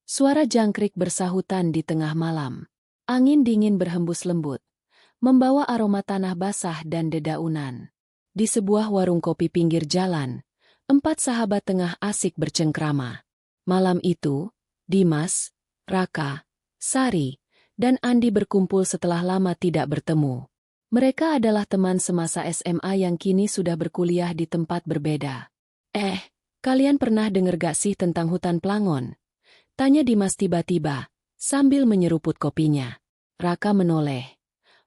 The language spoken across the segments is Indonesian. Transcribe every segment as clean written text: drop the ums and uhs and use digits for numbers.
Suara jangkrik bersahutan di tengah malam. Angin dingin berhembus lembut, membawa aroma tanah basah dan dedaunan. Di sebuah warung kopi pinggir jalan, 4 sahabat tengah asik bercengkrama. Malam itu, Dimas, Raka, Sari, dan Andi berkumpul setelah lama tidak bertemu. Mereka adalah teman semasa SMA yang kini sudah berkuliah di tempat berbeda. Kalian pernah dengar gak sih tentang hutan Plangon? Tanya Dimas tiba-tiba, sambil menyeruput kopinya. Raka menoleh.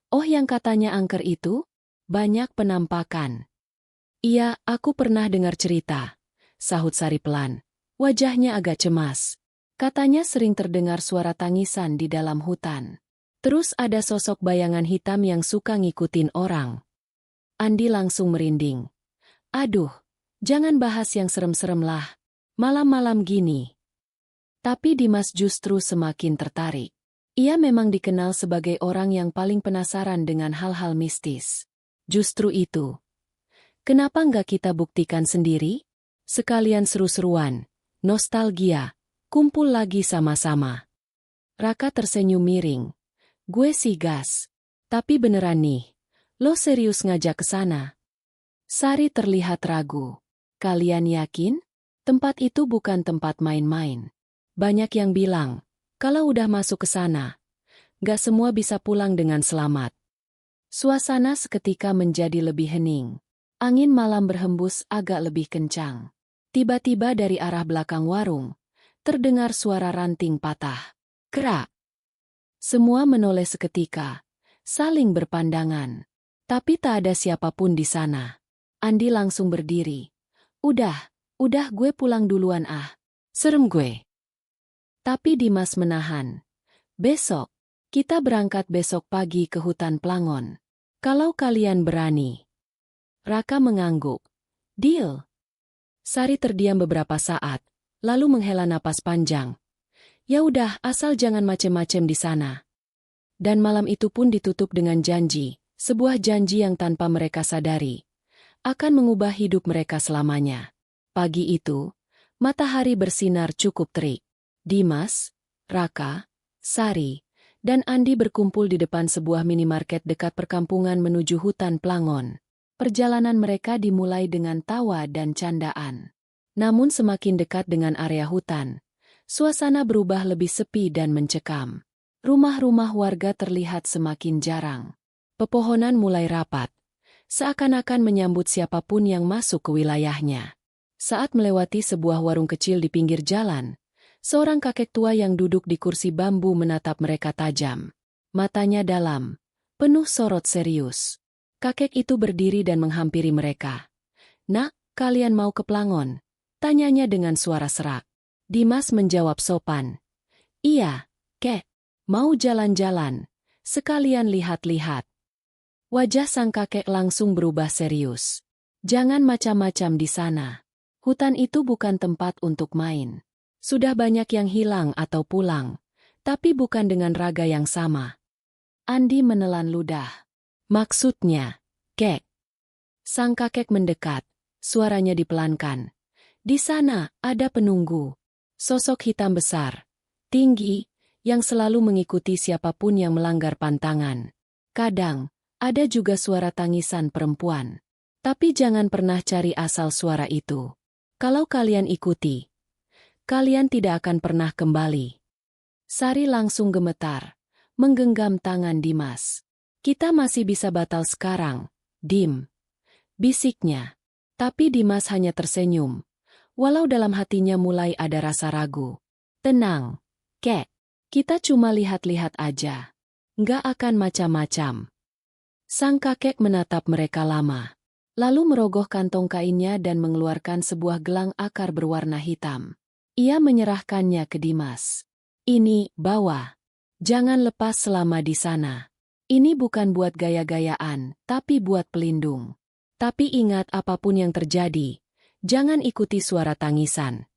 Oh, yang katanya angker itu? Banyak penampakan. Iya, aku pernah dengar cerita, sahut Sari pelan. Wajahnya agak cemas. Katanya sering terdengar suara tangisan di dalam hutan. Terus ada sosok bayangan hitam yang suka ngikutin orang. Andi langsung merinding. Aduh, jangan bahas yang serem-serem lah. Malam-malam gini. Tapi Dimas justru semakin tertarik. Ia memang dikenal sebagai orang yang paling penasaran dengan hal-hal mistis. Justru itu. Kenapa nggak kita buktikan sendiri? Sekalian seru-seruan, nostalgia, kumpul lagi sama-sama. Raka tersenyum miring. Gue sih gas. Tapi beneran nih, lo serius ngajak ke sana? Sari terlihat ragu. Kalian yakin? Tempat itu bukan tempat main-main. Banyak yang bilang, kalau udah masuk ke sana, gak semua bisa pulang dengan selamat. Suasana seketika menjadi lebih hening. Angin malam berhembus agak lebih kencang. Tiba-tiba dari arah belakang warung, terdengar suara ranting patah. Kerak! Semua menoleh seketika, saling berpandangan. Tapi tak ada siapapun di sana. Andi langsung berdiri. Udah gue pulang duluan ah. Serem gue. Tapi Dimas menahan. Besok, kita berangkat besok pagi ke hutan Plangon. Kalau kalian berani. Raka mengangguk. Deal. Sari terdiam beberapa saat, lalu menghela napas panjang. Ya udah, asal jangan macem-macem di sana. Dan malam itu pun ditutup dengan janji, sebuah janji yang tanpa mereka sadari, akan mengubah hidup mereka selamanya. Pagi itu, matahari bersinar cukup terik. Dimas, Raka, Sari, dan Andi berkumpul di depan sebuah minimarket dekat perkampungan menuju hutan Plangon. Perjalanan mereka dimulai dengan tawa dan candaan. Namun semakin dekat dengan area hutan, suasana berubah lebih sepi dan mencekam. Rumah-rumah warga terlihat semakin jarang. Pepohonan mulai rapat, seakan-akan menyambut siapapun yang masuk ke wilayahnya. Saat melewati sebuah warung kecil di pinggir jalan, seorang kakek tua yang duduk di kursi bambu menatap mereka tajam. Matanya dalam, penuh sorot serius. Kakek itu berdiri dan menghampiri mereka. Nak, kalian mau ke Plangon? Tanyanya dengan suara serak. Dimas menjawab sopan. Iya, kek. Mau jalan-jalan, sekalian lihat-lihat. Wajah sang kakek langsung berubah serius. Jangan macam-macam di sana. Hutan itu bukan tempat untuk main. Sudah banyak yang hilang atau pulang, tapi bukan dengan raga yang sama. Andi menelan ludah. Maksudnya, kek. Sang kakek mendekat, suaranya dipelankan. Di sana ada penunggu. Sosok hitam besar, tinggi, yang selalu mengikuti siapapun yang melanggar pantangan. Kadang, ada juga suara tangisan perempuan. Tapi jangan pernah cari asal suara itu. Kalau kalian ikuti, kalian tidak akan pernah kembali. Sari langsung gemetar, menggenggam tangan Dimas. Kita masih bisa batal sekarang, Dim. Bisiknya. Tapi Dimas hanya tersenyum, walau dalam hatinya mulai ada rasa ragu. Tenang, kek. Kita cuma lihat-lihat aja. Nggak akan macam-macam. Sang kakek menatap mereka lama. Lalu merogoh kantong kainnya dan mengeluarkan sebuah gelang akar berwarna hitam. Ia menyerahkannya ke Dimas. Ini, bawa. Jangan lepas selama di sana. Ini bukan buat gaya-gayaan, tapi buat pelindung. Tapi ingat apapun yang terjadi, jangan ikuti suara tangisan.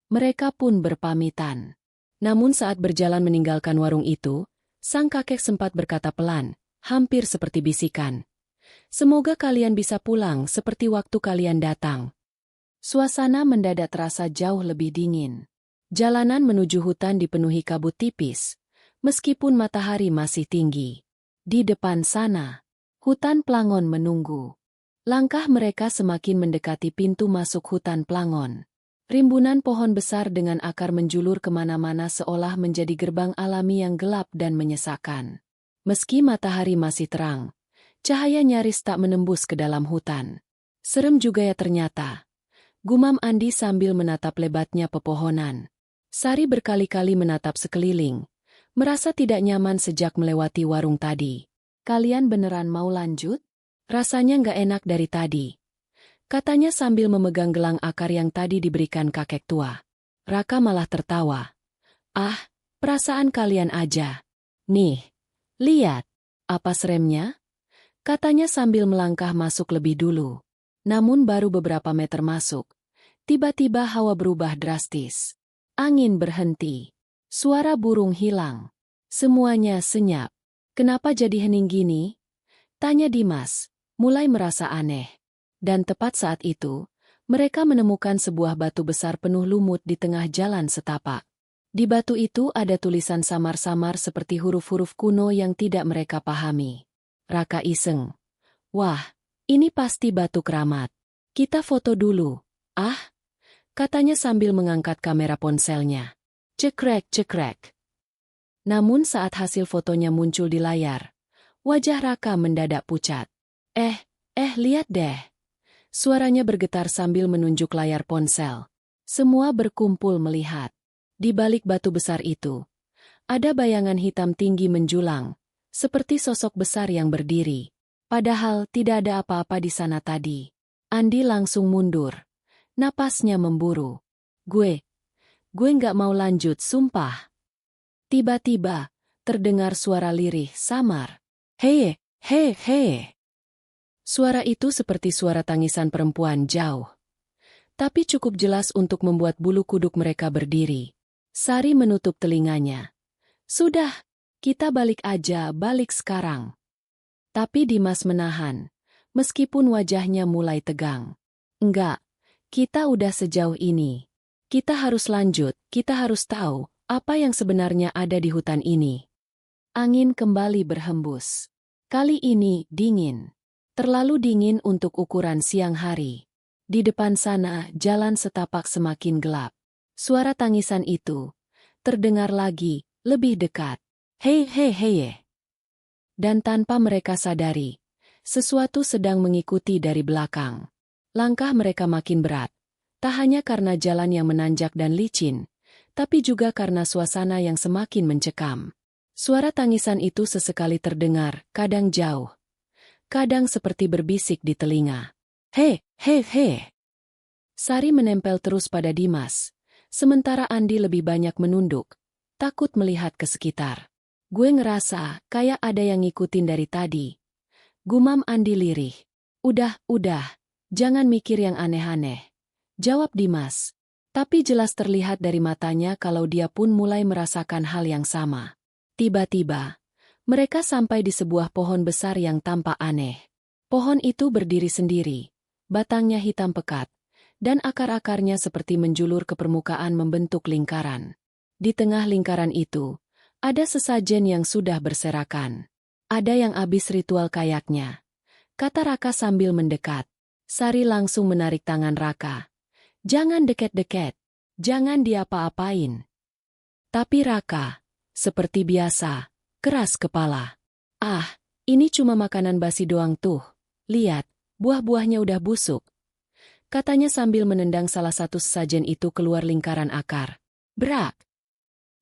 Mereka pun berpamitan. Namun saat berjalan meninggalkan warung itu, sang kakek sempat berkata pelan, hampir seperti bisikan. Semoga kalian bisa pulang seperti waktu kalian datang. Suasana mendadak terasa jauh lebih dingin. Jalanan menuju hutan dipenuhi kabut tipis, meskipun matahari masih tinggi. Di depan sana, hutan Plangon menunggu. Langkah mereka semakin mendekati pintu masuk hutan Plangon. Rimbunan pohon besar dengan akar menjulur kemana-mana seolah menjadi gerbang alami yang gelap dan menyesakan. Meski matahari masih terang, cahaya nyaris tak menembus ke dalam hutan. Serem juga ya ternyata. Gumam Andi sambil menatap lebatnya pepohonan. Sari berkali-kali menatap sekeliling, merasa tidak nyaman sejak melewati warung tadi. Kalian beneran mau lanjut? Rasanya nggak enak dari tadi. Katanya sambil memegang gelang akar yang tadi diberikan kakek tua. Raka malah tertawa. Ah, perasaan kalian aja. Nih, lihat. Apa seremnya? Katanya sambil melangkah masuk lebih dulu. Namun baru beberapa meter masuk, tiba-tiba hawa berubah drastis. Angin berhenti. Suara burung hilang. Semuanya senyap. Kenapa jadi hening gini? Tanya Dimas, mulai merasa aneh. Dan tepat saat itu, mereka menemukan sebuah batu besar penuh lumut di tengah jalan setapak. Di batu itu ada tulisan samar-samar seperti huruf-huruf kuno yang tidak mereka pahami. Raka iseng. Wah, ini pasti batu keramat. Kita foto dulu. Ah, katanya sambil mengangkat kamera ponselnya. Cekrek, cekrek. Namun saat hasil fotonya muncul di layar, wajah Raka mendadak pucat. Lihat deh. Suaranya bergetar sambil menunjuk layar ponsel. Semua berkumpul melihat. Di balik batu besar itu, ada bayangan hitam tinggi menjulang, seperti sosok besar yang berdiri. Padahal tidak ada apa-apa di sana tadi. Andi langsung mundur. Napasnya memburu. Gue nggak mau lanjut, sumpah. Tiba-tiba, terdengar suara lirih samar. Hei, hei, hei. Suara itu seperti suara tangisan perempuan jauh. Tapi cukup jelas untuk membuat bulu kuduk mereka berdiri. Sari menutup telinganya. Sudah, kita balik aja, balik sekarang. Tapi Dimas menahan, meskipun wajahnya mulai tegang. Enggak, kita udah sejauh ini. Kita harus lanjut, kita harus tahu apa yang sebenarnya ada di hutan ini. Angin kembali berhembus. Kali ini dingin. Terlalu dingin untuk ukuran siang hari. Di depan sana, jalan setapak semakin gelap. Suara tangisan itu terdengar lagi, lebih dekat. Hei, hei, hei. Dan tanpa mereka sadari, sesuatu sedang mengikuti dari belakang. Langkah mereka makin berat, tak hanya karena jalan yang menanjak dan licin, tapi juga karena suasana yang semakin mencekam. Suara tangisan itu sesekali terdengar, kadang jauh. Kadang seperti berbisik di telinga. Hei, hei, hei. Sari menempel terus pada Dimas, sementara Andi lebih banyak menunduk, takut melihat ke sekitar. Gue ngerasa kayak ada yang ngikutin dari tadi. Gumam Andi lirih. Udah, jangan mikir yang aneh-aneh. Jawab Dimas. Tapi jelas terlihat dari matanya kalau dia pun mulai merasakan hal yang sama. Tiba-tiba, mereka sampai di sebuah pohon besar yang tampak aneh. Pohon itu berdiri sendiri, batangnya hitam pekat, dan akar-akarnya seperti menjulur ke permukaan membentuk lingkaran. Di tengah lingkaran itu, ada sesajen yang sudah berserakan. Ada yang habis ritual kayaknya. Kata Raka sambil mendekat. Sari langsung menarik tangan Raka. Jangan deket-deket, jangan diapa-apain. Tapi Raka, seperti biasa, keras kepala. Ah, ini cuma makanan basi doang tuh. Lihat, buah-buahnya udah busuk. Katanya sambil menendang salah satu sesajen itu keluar lingkaran akar. Brak!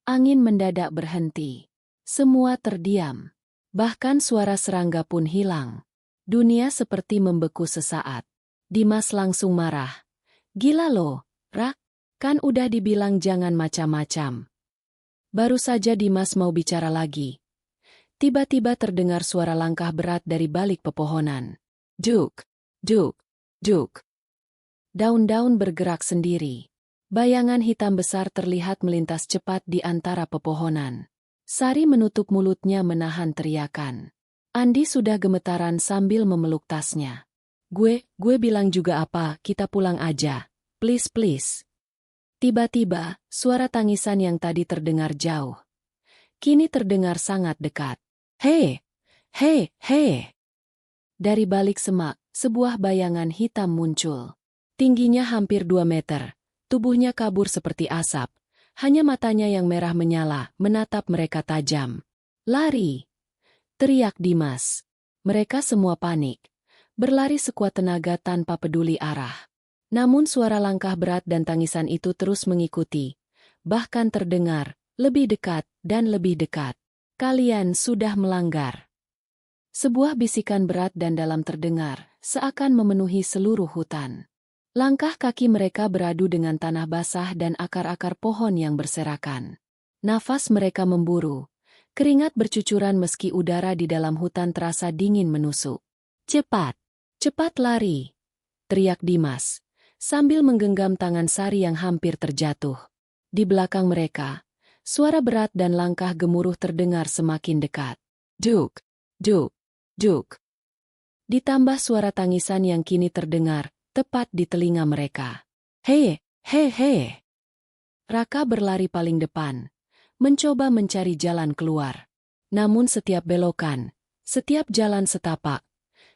Angin mendadak berhenti. Semua terdiam. Bahkan suara serangga pun hilang. Dunia seperti membeku sesaat. Dimas langsung marah. Gila lo, Rak, kan udah dibilang jangan macam-macam. Baru saja Dimas mau bicara lagi. Tiba-tiba terdengar suara langkah berat dari balik pepohonan. Duk, duk, duk. Daun-daun bergerak sendiri. Bayangan hitam besar terlihat melintas cepat di antara pepohonan. Sari menutup mulutnya menahan teriakan. Andi sudah gemetaran sambil memeluk tasnya. Gue bilang juga apa, kita pulang aja. Please, please. Tiba-tiba, suara tangisan yang tadi terdengar jauh, kini terdengar sangat dekat. Hei! Hei! Hei! Dari balik semak, sebuah bayangan hitam muncul. Tingginya hampir 2 meter, tubuhnya kabur seperti asap. Hanya matanya yang merah menyala, menatap mereka tajam. Lari! Teriak Dimas. Mereka semua panik. Berlari sekuat tenaga tanpa peduli arah. Namun suara langkah berat dan tangisan itu terus mengikuti. Bahkan terdengar, lebih dekat dan lebih dekat. Kalian sudah melanggar. Sebuah bisikan berat dan dalam terdengar, seakan memenuhi seluruh hutan. Langkah kaki mereka beradu dengan tanah basah dan akar-akar pohon yang berserakan. Nafas mereka memburu. Keringat bercucuran meski udara di dalam hutan terasa dingin menusuk. Cepat! Cepat lari! Teriak Dimas, sambil menggenggam tangan Sari yang hampir terjatuh. Di belakang mereka, suara berat dan langkah gemuruh terdengar semakin dekat. Duk! Duk! Duk! Ditambah suara tangisan yang kini terdengar, tepat di telinga mereka. Hei! Hei! Hei! Raka berlari paling depan, mencoba mencari jalan keluar. Namun setiap belokan, setiap jalan setapak,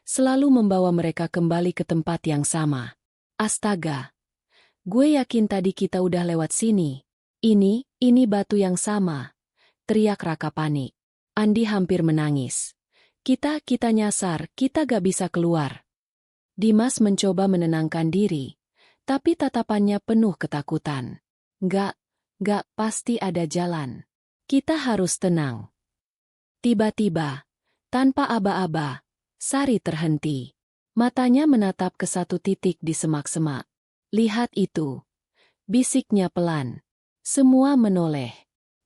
selalu membawa mereka kembali ke tempat yang sama. Astaga! Gue yakin tadi kita udah lewat sini. Ini batu yang sama. Teriak Raka panik. Andi hampir menangis. Kita nyasar, kita gak bisa keluar. Dimas mencoba menenangkan diri, tapi tatapannya penuh ketakutan. Gak pasti ada jalan. Kita harus tenang. Tiba-tiba, tanpa aba-aba, Sari terhenti. Matanya menatap ke satu titik di semak-semak. Lihat itu. Bisiknya pelan. Semua menoleh.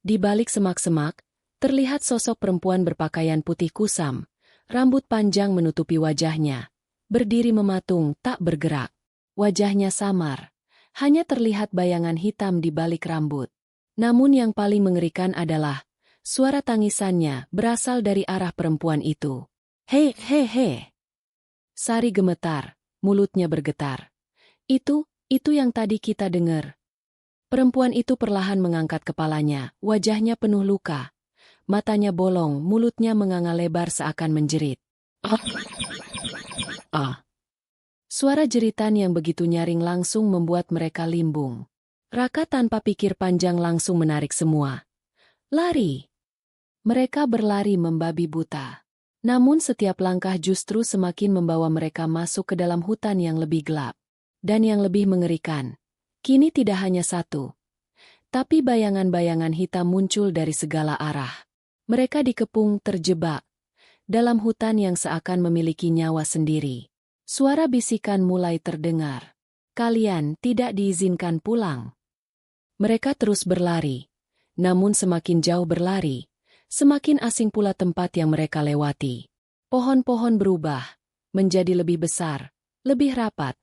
Di balik semak-semak, terlihat sosok perempuan berpakaian putih kusam, rambut panjang menutupi wajahnya. Berdiri mematung, tak bergerak. Wajahnya samar. Hanya terlihat bayangan hitam di balik rambut. Namun yang paling mengerikan adalah, suara tangisannya berasal dari arah perempuan itu. Hei, hei, hei. Sari gemetar, mulutnya bergetar. Itu yang tadi kita dengar. Perempuan itu perlahan mengangkat kepalanya, wajahnya penuh luka. Matanya bolong, mulutnya menganga lebar seakan menjerit. Suara jeritan yang begitu nyaring langsung membuat mereka limbung. Raka tanpa pikir panjang langsung menarik semua. Lari! Mereka berlari membabi buta. Namun setiap langkah justru semakin membawa mereka masuk ke dalam hutan yang lebih gelap. Dan yang lebih mengerikan, kini tidak hanya satu. Tapi bayangan-bayangan hitam muncul dari segala arah. Mereka dikepung terjebak dalam hutan yang seakan memiliki nyawa sendiri. Suara bisikan mulai terdengar. Kalian tidak diizinkan pulang. Mereka terus berlari. Namun semakin jauh berlari, semakin asing pula tempat yang mereka lewati. Pohon-pohon berubah, menjadi lebih besar, lebih rapat,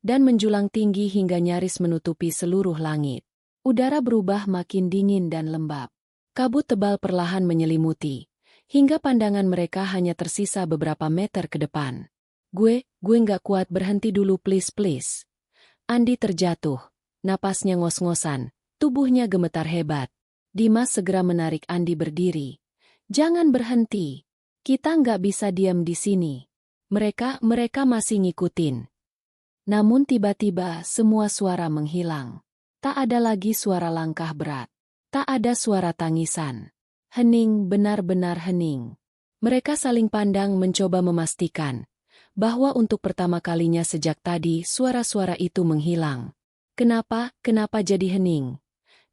dan menjulang tinggi hingga nyaris menutupi seluruh langit. Udara berubah makin dingin dan lembab. Kabut tebal perlahan menyelimuti, hingga pandangan mereka hanya tersisa beberapa meter ke depan. Gue nggak kuat, berhenti dulu please. Andi terjatuh, napasnya ngos-ngosan, tubuhnya gemetar hebat. Dimas segera menarik Andi berdiri. Jangan berhenti, kita nggak bisa diam di sini. Mereka masih ngikutin. Namun tiba-tiba semua suara menghilang. Tak ada lagi suara langkah berat. Tak ada suara tangisan. Hening, benar-benar hening. Mereka saling pandang mencoba memastikan bahwa untuk pertama kalinya sejak tadi suara-suara itu menghilang. Kenapa jadi hening?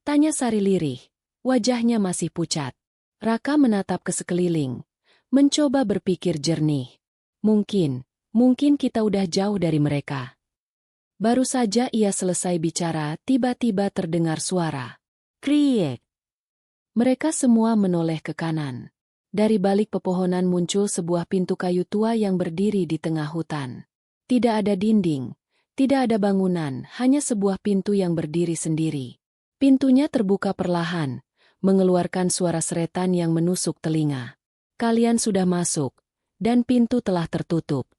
Tanya Sari lirih. Wajahnya masih pucat. Raka menatap ke sekeliling, mencoba berpikir jernih. Mungkin kita udah jauh dari mereka. Baru saja ia selesai bicara, tiba-tiba terdengar suara. Kriek! Mereka semua menoleh ke kanan. Dari balik pepohonan muncul sebuah pintu kayu tua yang berdiri di tengah hutan. Tidak ada dinding, tidak ada bangunan, hanya sebuah pintu yang berdiri sendiri. Pintunya terbuka perlahan, mengeluarkan suara seretan yang menusuk telinga. Kalian sudah masuk, dan pintu telah tertutup.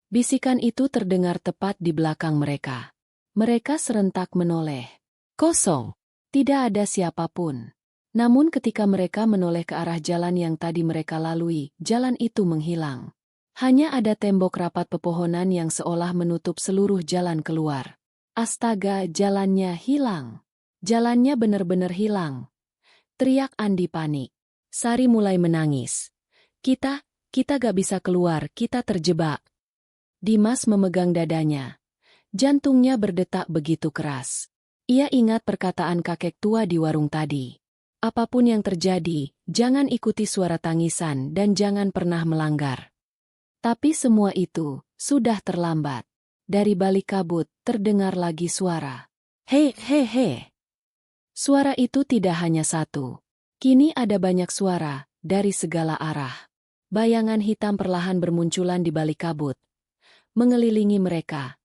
Bisikan itu terdengar tepat di belakang mereka. Mereka serentak menoleh. Kosong. Tidak ada siapapun. Namun ketika mereka menoleh ke arah jalan yang tadi mereka lalui, jalan itu menghilang. Hanya ada tembok rapat pepohonan yang seolah menutup seluruh jalan keluar. Astaga, jalannya hilang. Jalannya benar-benar hilang. Teriak Andi panik. Sari mulai menangis. Kita gak bisa keluar, kita terjebak. Dimas memegang dadanya. Jantungnya berdetak begitu keras. Ia ingat perkataan kakek tua di warung tadi. Apapun yang terjadi, jangan ikuti suara tangisan dan jangan pernah melanggar. Tapi semua itu sudah terlambat. Dari balik kabut terdengar lagi suara. Hei, hei, hei. Suara itu tidak hanya satu. Kini ada banyak suara dari segala arah. Bayangan hitam perlahan bermunculan di balik kabut, mengelilingi mereka,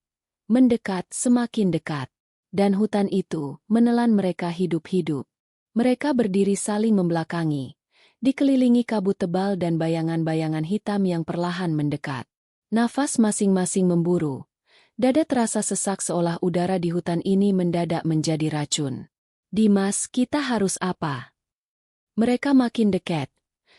mendekat semakin dekat, dan hutan itu menelan mereka hidup-hidup. Mereka berdiri saling membelakangi, dikelilingi kabut tebal dan bayangan-bayangan hitam yang perlahan mendekat. Nafas masing-masing memburu. Dada terasa sesak seolah udara di hutan ini mendadak menjadi racun. Dimas, kita harus apa? Mereka makin dekat.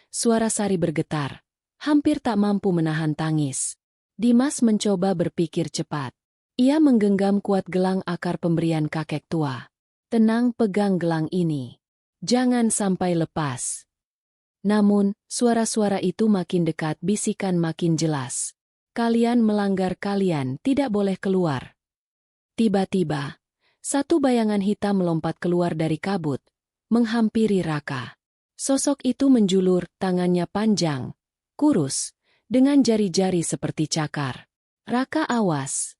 Suara Sari bergetar. Hampir tak mampu menahan tangis. Dimas mencoba berpikir cepat. Ia menggenggam kuat gelang akar pemberian kakek tua. Tenang, pegang gelang ini. Jangan sampai lepas. Namun, suara-suara itu makin dekat, bisikan makin jelas. Kalian melanggar, kalian tidak boleh keluar. Tiba-tiba, satu bayangan hitam melompat keluar dari kabut, menghampiri Raka. Sosok itu menjulur, tangannya panjang, kurus, dengan jari-jari seperti cakar. Raka, awas!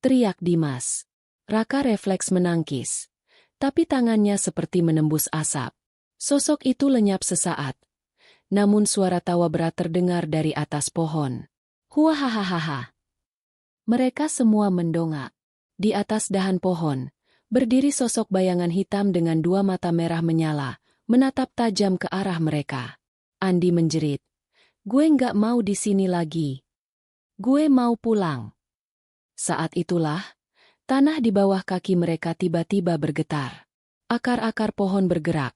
Teriak Dimas. Raka refleks menangkis, tapi tangannya seperti menembus asap. Sosok itu lenyap sesaat. Namun suara tawa berat terdengar dari atas pohon. Huahahaha. Mereka semua mendongak. Di atas dahan pohon, berdiri sosok bayangan hitam dengan dua mata merah menyala, menatap tajam ke arah mereka. Andi menjerit. Gue nggak mau di sini lagi. Gue mau pulang. Saat itulah, tanah di bawah kaki mereka tiba-tiba bergetar. Akar-akar pohon bergerak,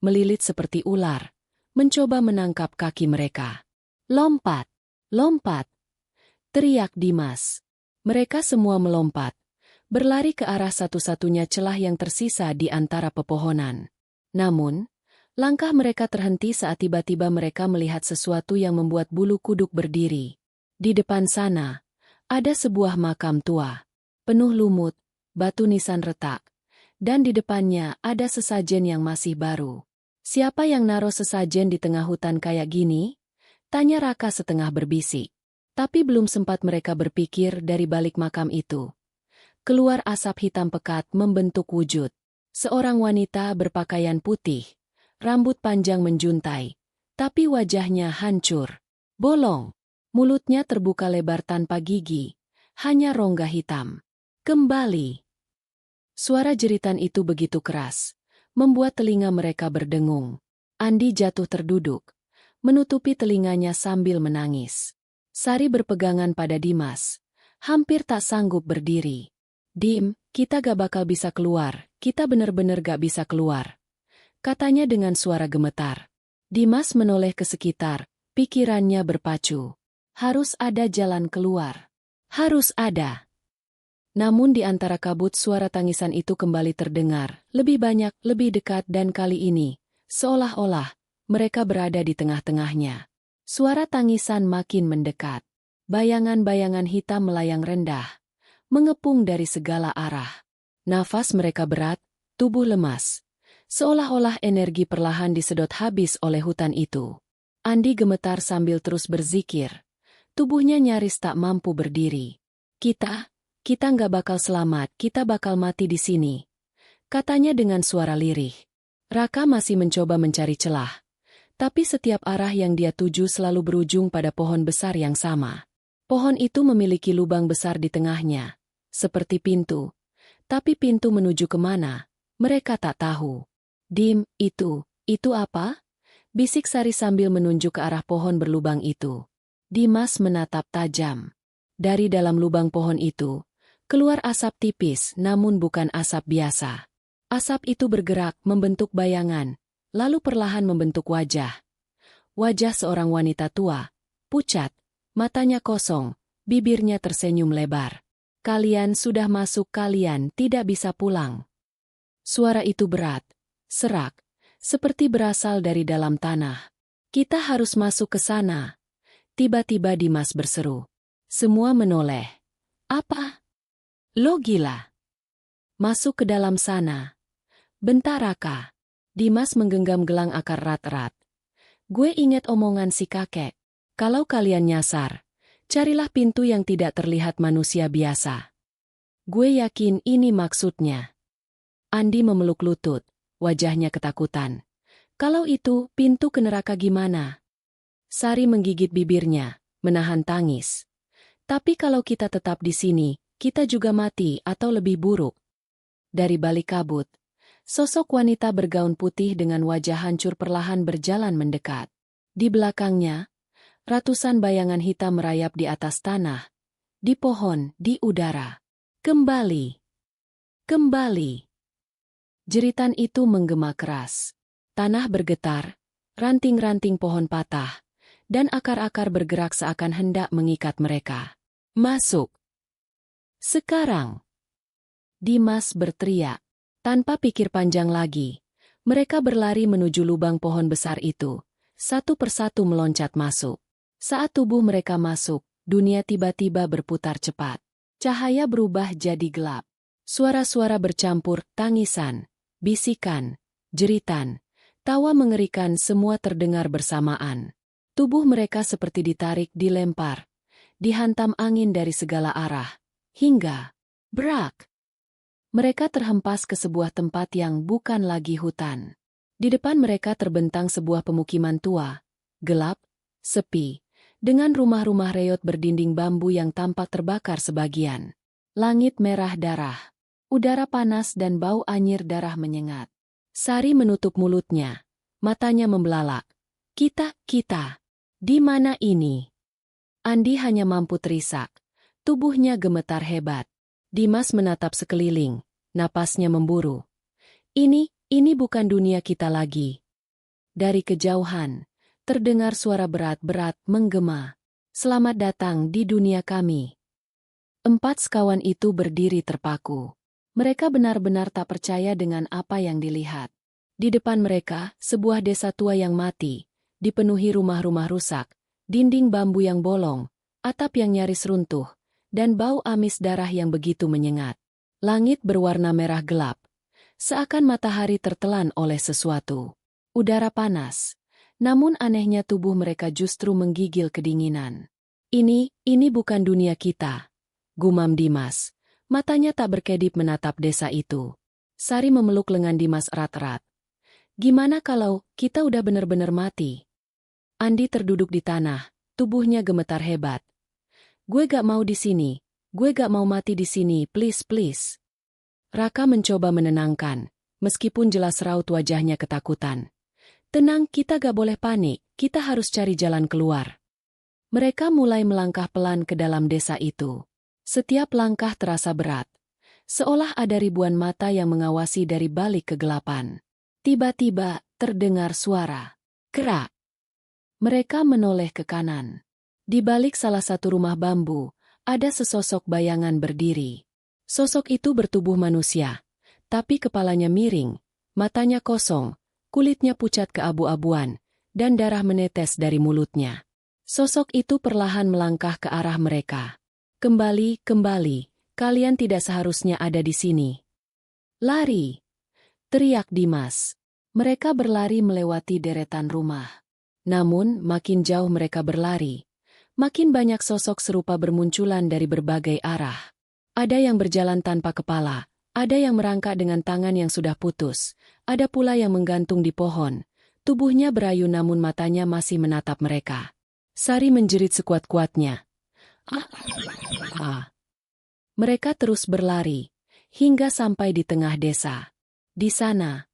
melilit seperti ular, mencoba menangkap kaki mereka. Lompat! Lompat! Teriak Dimas. Mereka semua melompat, berlari ke arah satu-satunya celah yang tersisa di antara pepohonan. Namun, langkah mereka terhenti saat tiba-tiba mereka melihat sesuatu yang membuat bulu kuduk berdiri. Di depan sana, ada sebuah makam tua, penuh lumut, batu nisan retak, dan di depannya ada sesajen yang masih baru. Siapa yang naruh sesajen di tengah hutan kayak gini? Tanya Raka setengah berbisik. Tapi belum sempat mereka berpikir dari balik makam itu. Keluar asap hitam pekat membentuk wujud. Seorang wanita berpakaian putih, rambut panjang menjuntai, tapi wajahnya hancur, bolong. Mulutnya terbuka lebar tanpa gigi, hanya rongga hitam. Kembali. Suara jeritan itu begitu keras, membuat telinga mereka berdengung. Andi jatuh terduduk, menutupi telinganya sambil menangis. Sari berpegangan pada Dimas, hampir tak sanggup berdiri. Dim, kita gak bakal bisa keluar, kita bener-bener gak bisa keluar. Katanya dengan suara gemetar. Dimas menoleh ke sekitar, pikirannya berpacu. Harus ada jalan keluar. Harus ada. Namun di antara kabut suara tangisan itu kembali terdengar, lebih banyak, lebih dekat dan kali ini, seolah-olah, mereka berada di tengah-tengahnya. Suara tangisan makin mendekat. Bayangan-bayangan hitam melayang rendah, mengepung dari segala arah. Nafas mereka berat, tubuh lemas. Seolah-olah energi perlahan disedot habis oleh hutan itu. Andi gemetar sambil terus berzikir. Tubuhnya nyaris tak mampu berdiri. Kita nggak bakal selamat, kita bakal mati di sini. Katanya dengan suara lirih. Raka masih mencoba mencari celah. Tapi setiap arah yang dia tuju selalu berujung pada pohon besar yang sama. Pohon itu memiliki lubang besar di tengahnya, seperti pintu. Tapi pintu menuju kemana, mereka tak tahu. Dim, itu apa? Bisik Sari sambil menunjuk ke arah pohon berlubang itu. Dimas menatap tajam. Dari dalam lubang pohon itu, keluar asap tipis namun bukan asap biasa. Asap itu bergerak, membentuk bayangan, lalu perlahan membentuk wajah. Wajah seorang wanita tua, pucat, matanya kosong, bibirnya tersenyum lebar. Kalian sudah masuk, kalian tidak bisa pulang. Suara itu berat, serak, seperti berasal dari dalam tanah. Kita harus masuk ke sana. Tiba-tiba Dimas berseru. Semua menoleh. Apa? Lo gila? Masuk ke dalam sana. Bentar Raka. Dimas menggenggam gelang akar erat-erat. Gue ingat omongan si kakek. Kalau kalian nyasar, carilah pintu yang tidak terlihat manusia biasa. Gue yakin ini maksudnya. Andi memeluk lutut, wajahnya ketakutan. Kalau itu, pintu ke neraka gimana? Sari menggigit bibirnya, menahan tangis. Tapi kalau kita tetap di sini, kita juga mati atau lebih buruk. Dari balik kabut, sosok wanita bergaun putih dengan wajah hancur perlahan berjalan mendekat. Di belakangnya, ratusan bayangan hitam merayap di atas tanah, di pohon, di udara. Kembali. Kembali. Jeritan itu menggema keras. Tanah bergetar, ranting-ranting pohon patah, dan akar-akar bergerak seakan hendak mengikat mereka. Masuk. Sekarang. Dimas berteriak. Tanpa pikir panjang lagi, mereka berlari menuju lubang pohon besar itu. Satu persatu meloncat masuk. Saat tubuh mereka masuk, dunia tiba-tiba berputar cepat. Cahaya berubah jadi gelap. Suara-suara bercampur, tangisan, bisikan, jeritan, tawa mengerikan semua terdengar bersamaan. Tubuh mereka seperti ditarik, dilempar, dihantam angin dari segala arah, hingga brak. Mereka terhempas ke sebuah tempat yang bukan lagi hutan. Di depan mereka terbentang sebuah pemukiman tua, gelap, sepi, dengan rumah-rumah reot berdinding bambu yang tampak terbakar sebagian. Langit merah darah, udara panas dan bau anyir darah menyengat. Sari menutup mulutnya, matanya membelalak. Kita, di mana ini? Andi hanya mampu terisak, tubuhnya gemetar hebat. Dimas menatap sekeliling, napasnya memburu. Ini bukan dunia kita lagi. Dari kejauhan, terdengar suara berat-berat menggema. Selamat datang di dunia kami. 4 sekawan itu berdiri terpaku. Mereka benar-benar tak percaya dengan apa yang dilihat. Di depan mereka, sebuah desa tua yang mati, dipenuhi rumah-rumah rusak, dinding bambu yang bolong, atap yang nyaris runtuh, dan bau amis darah yang begitu menyengat. Langit berwarna merah gelap, seakan matahari tertelan oleh sesuatu. Udara panas, namun anehnya tubuh mereka justru menggigil kedinginan. Ini bukan dunia kita, gumam Dimas. Matanya tak berkedip menatap desa itu. Sari memeluk lengan Dimas erat-erat. Gimana kalau kita udah benar-benar mati? Andi terduduk di tanah, tubuhnya gemetar hebat. Gue gak mau di sini. Gue gak mau mati di sini, please. Raka mencoba menenangkan, meskipun jelas raut wajahnya ketakutan. Tenang, kita gak boleh panik, kita harus cari jalan keluar. Mereka mulai melangkah pelan ke dalam desa itu. Setiap langkah terasa berat, seolah ada ribuan mata yang mengawasi dari balik kegelapan. Tiba-tiba, terdengar suara. Kerak. Mereka menoleh ke kanan. Di balik salah satu rumah bambu, ada sesosok bayangan berdiri. Sosok itu bertubuh manusia, tapi kepalanya miring, matanya kosong, kulitnya pucat keabu-abuan, dan darah menetes dari mulutnya. Sosok itu perlahan melangkah ke arah mereka. Kembali, kalian tidak seharusnya ada di sini. Lari! Teriak Dimas. Mereka berlari melewati deretan rumah. Namun, makin jauh mereka berlari, makin banyak sosok serupa bermunculan dari berbagai arah. Ada yang berjalan tanpa kepala, ada yang merangkak dengan tangan yang sudah putus, ada pula yang menggantung di pohon. Tubuhnya berayu namun matanya masih menatap mereka. Sari menjerit sekuat-kuatnya. Mereka terus berlari, hingga sampai di tengah desa. Di sana,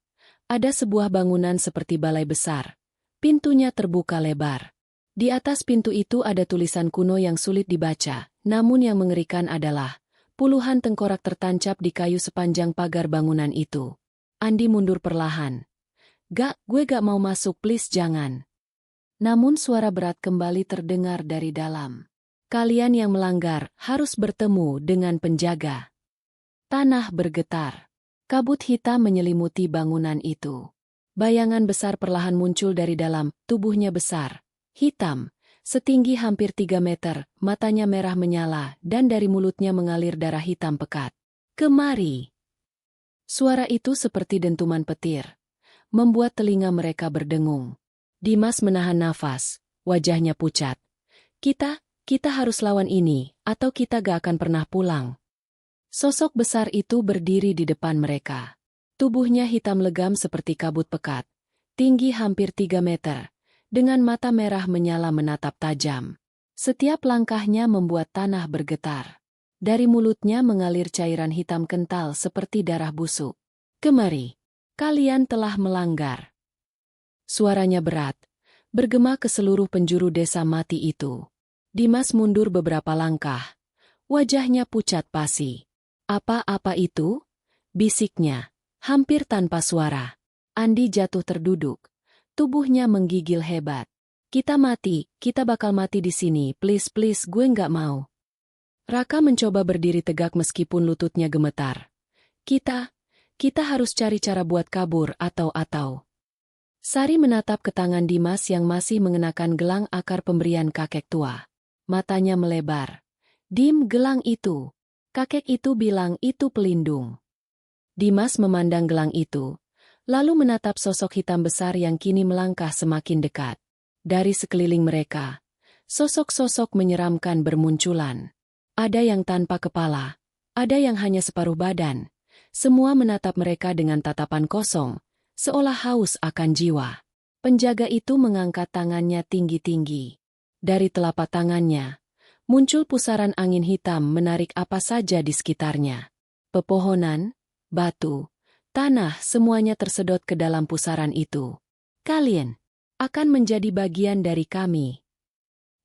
ada sebuah bangunan seperti balai besar. Pintunya terbuka lebar. Di atas pintu itu ada tulisan kuno yang sulit dibaca, namun yang mengerikan adalah puluhan tengkorak tertancap di kayu sepanjang pagar bangunan itu. Andi mundur perlahan. Gak, gue gak mau masuk, please jangan. Namun suara berat kembali terdengar dari dalam. Kalian yang melanggar harus bertemu dengan penjaga. Tanah bergetar. Kabut hitam menyelimuti bangunan itu. Bayangan besar perlahan muncul dari dalam, tubuhnya besar, hitam, setinggi hampir 3 meter, matanya merah menyala, dan dari mulutnya mengalir darah hitam pekat. Kemari! Suara itu seperti dentuman petir, membuat telinga mereka berdengung. Dimas menahan nafas, wajahnya pucat. Kita harus lawan ini, atau kita gak akan pernah pulang. Sosok besar itu berdiri di depan mereka. Tubuhnya hitam legam seperti kabut pekat, tinggi hampir 3 meter, dengan mata merah menyala menatap tajam. Setiap langkahnya membuat tanah bergetar. Dari mulutnya mengalir cairan hitam kental seperti darah busuk. Kemari, kalian telah melanggar. Suaranya berat, bergema ke seluruh penjuru desa mati itu. Dimas mundur beberapa langkah. Wajahnya pucat pasi. Apa-apa itu? Bisiknya, hampir tanpa suara. Andi jatuh terduduk. Tubuhnya menggigil hebat. Kita bakal mati di sini, please gue nggak mau. Raka mencoba berdiri tegak meskipun lututnya gemetar. Kita harus cari cara buat kabur atau. Sari menatap ke tangan Dimas yang masih mengenakan gelang akar pemberian kakek tua. Matanya melebar. Dim, gelang itu. Kakek itu bilang itu pelindung. Dimas memandang gelang itu, lalu menatap sosok hitam besar yang kini melangkah semakin dekat. Dari sekeliling mereka, sosok-sosok menyeramkan bermunculan. Ada yang tanpa kepala, ada yang hanya separuh badan. Semua menatap mereka dengan tatapan kosong, seolah haus akan jiwa. Penjaga itu mengangkat tangannya tinggi-tinggi. Dari telapak tangannya, muncul pusaran angin hitam menarik apa saja di sekitarnya. Pepohonan, batu, tanah semuanya tersedot ke dalam pusaran itu. Kalian akan menjadi bagian dari kami.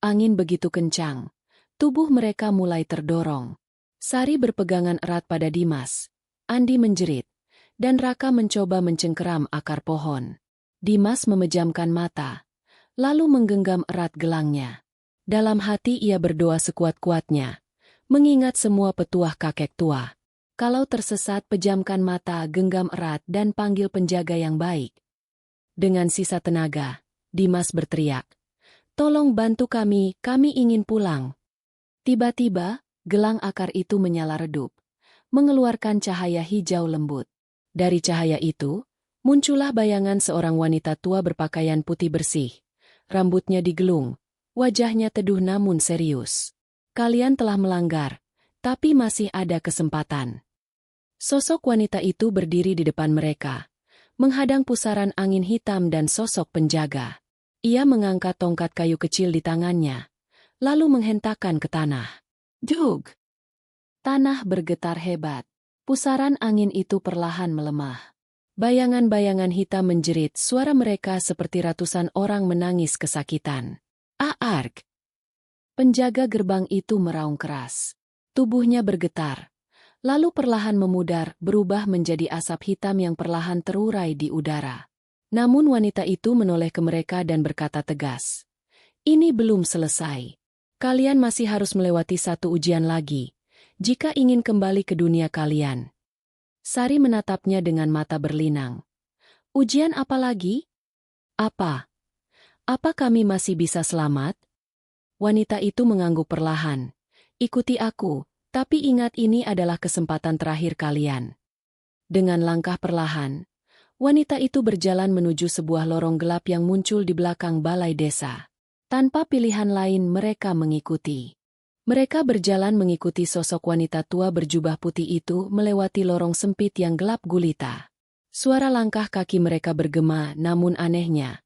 Angin begitu kencang. Tubuh mereka mulai terdorong. Sari berpegangan erat pada Dimas. Andi menjerit, dan Raka mencoba mencengkeram akar pohon. Dimas memejamkan mata, lalu menggenggam erat gelangnya. Dalam hati ia berdoa sekuat-kuatnya, mengingat semua petuah kakek tua. Kalau tersesat, pejamkan mata, genggam erat, dan panggil penjaga yang baik. Dengan sisa tenaga, Dimas berteriak, "Tolong bantu kami ingin pulang." Tiba-tiba, gelang akar itu menyala redup, mengeluarkan cahaya hijau lembut. Dari cahaya itu, muncullah bayangan seorang wanita tua berpakaian putih bersih. Rambutnya digelung, wajahnya teduh namun serius. Kalian telah melanggar, tapi masih ada kesempatan. Sosok wanita itu berdiri di depan mereka, menghadang pusaran angin hitam dan sosok penjaga. Ia mengangkat tongkat kayu kecil di tangannya, lalu menghentakkan ke tanah. Dug! Tanah bergetar hebat. Pusaran angin itu perlahan melemah. Bayangan-bayangan hitam menjerit, suara mereka seperti ratusan orang menangis kesakitan. Aarg! Penjaga gerbang itu meraung keras. Tubuhnya bergetar, lalu perlahan memudar, berubah menjadi asap hitam yang perlahan terurai di udara. Namun wanita itu menoleh ke mereka dan berkata tegas, "Ini belum selesai. Kalian masih harus melewati satu ujian lagi, jika ingin kembali ke dunia kalian." Sari menatapnya dengan mata berlinang. "Ujian apa lagi?" Apa kami masih bisa selamat?" Wanita itu mengangguk perlahan. "Ikuti aku, tapi ingat ini adalah kesempatan terakhir kalian." Dengan langkah perlahan, wanita itu berjalan menuju sebuah lorong gelap yang muncul di belakang balai desa. Tanpa pilihan lain mereka mengikuti. Mereka berjalan mengikuti sosok wanita tua berjubah putih itu melewati lorong sempit yang gelap gulita. Suara langkah kaki mereka bergema, namun anehnya,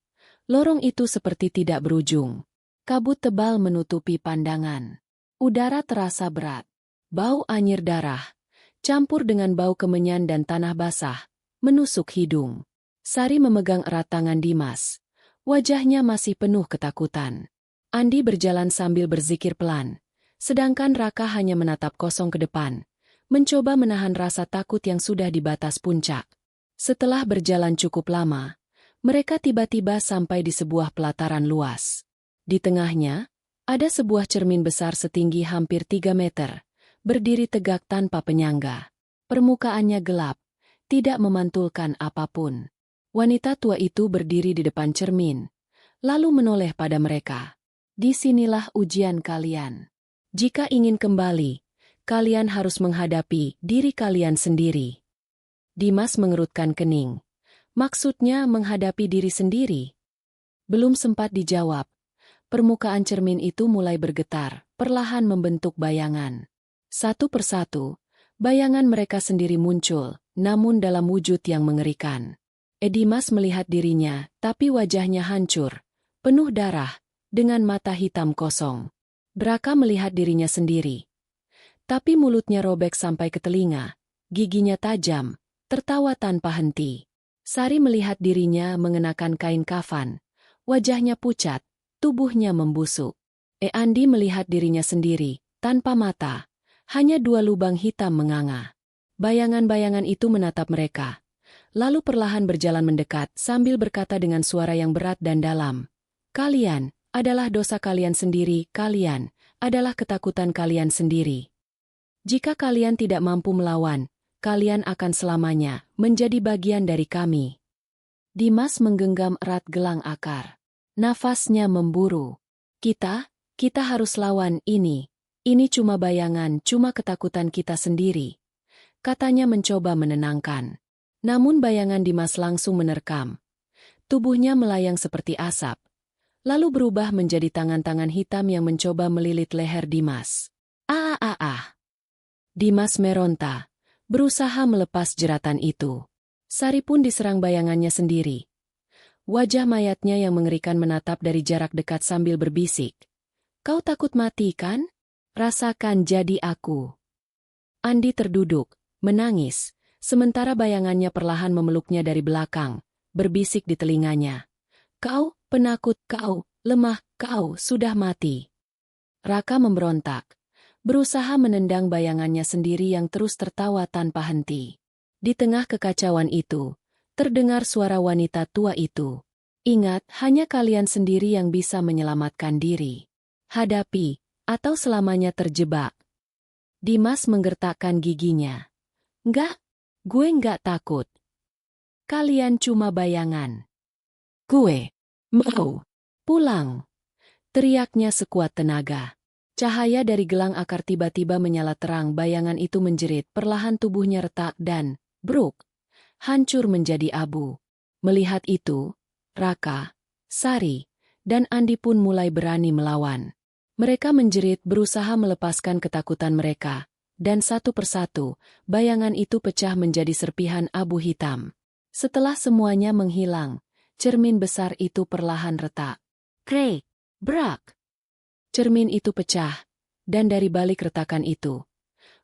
lorong itu seperti tidak berujung. Kabut tebal menutupi pandangan. Udara terasa berat. Bau anyir darah, campur dengan bau kemenyan dan tanah basah, menusuk hidung. Sari memegang erat tangan Dimas. Wajahnya masih penuh ketakutan. Andi berjalan sambil berzikir pelan, sedangkan Raka hanya menatap kosong ke depan, mencoba menahan rasa takut yang sudah di batas puncak. Setelah berjalan cukup lama, mereka tiba-tiba sampai di sebuah pelataran luas. Di tengahnya, ada sebuah cermin besar setinggi hampir 3 meter, berdiri tegak tanpa penyangga. Permukaannya gelap, tidak memantulkan apapun. Wanita tua itu berdiri di depan cermin, lalu menoleh pada mereka. Disinilah ujian kalian. Jika ingin kembali, kalian harus menghadapi diri kalian sendiri. Dimas mengerutkan kening. Maksudnya menghadapi diri sendiri. Belum sempat dijawab, permukaan cermin itu mulai bergetar, perlahan membentuk bayangan. Satu persatu, bayangan mereka sendiri muncul, namun dalam wujud yang mengerikan. Dimas melihat dirinya, tapi wajahnya hancur, penuh darah, dengan mata hitam kosong. Raka melihat dirinya sendiri. Tapi mulutnya robek sampai ke telinga, giginya tajam, tertawa tanpa henti. Sari melihat dirinya mengenakan kain kafan, wajahnya pucat, tubuhnya membusuk. Andi melihat dirinya sendiri, tanpa mata, hanya 2 lubang hitam menganga. Bayangan-bayangan itu menatap mereka, lalu perlahan berjalan mendekat sambil berkata dengan suara yang berat dan dalam. Kalian adalah dosa kalian sendiri, kalian adalah ketakutan kalian sendiri. Jika kalian tidak mampu melawan, kalian akan selamanya menjadi bagian dari kami. Dimas menggenggam erat gelang akar. Nafasnya memburu. Kita harus lawan ini. Ini cuma bayangan, cuma ketakutan kita sendiri. Katanya mencoba menenangkan. Namun bayangan Dimas langsung menerkam. Tubuhnya melayang seperti asap. Lalu berubah menjadi tangan-tangan hitam yang mencoba melilit leher Dimas. Dimas meronta, berusaha melepas jeratan itu. Sari pun diserang bayangannya sendiri. Wajah mayatnya yang mengerikan menatap dari jarak dekat sambil berbisik. Kau takut mati kan? Rasakan jadi aku. Andi terduduk, menangis, sementara bayangannya perlahan memeluknya dari belakang, berbisik di telinganya. Kau, penakut, kau, lemah, kau sudah mati. Raka memberontak, berusaha menendang bayangannya sendiri yang terus tertawa tanpa henti. Di tengah kekacauan itu, terdengar suara wanita tua itu. Ingat, hanya kalian sendiri yang bisa menyelamatkan diri. Hadapi, atau selamanya terjebak. Dimas menggertakkan giginya. Enggak, gue enggak takut. Kalian cuma bayangan. Gue mau pulang. Teriaknya sekuat tenaga. Cahaya dari gelang akar tiba-tiba menyala terang, bayangan itu menjerit, perlahan tubuhnya retak dan, bruk, hancur menjadi abu. Melihat itu, Raka, Sari, dan Andi pun mulai berani melawan. Mereka menjerit berusaha melepaskan ketakutan mereka, dan satu persatu, bayangan itu pecah menjadi serpihan abu hitam. Setelah semuanya menghilang, cermin besar itu perlahan retak. Krek, brak. Cermin itu pecah, dan dari balik retakan itu,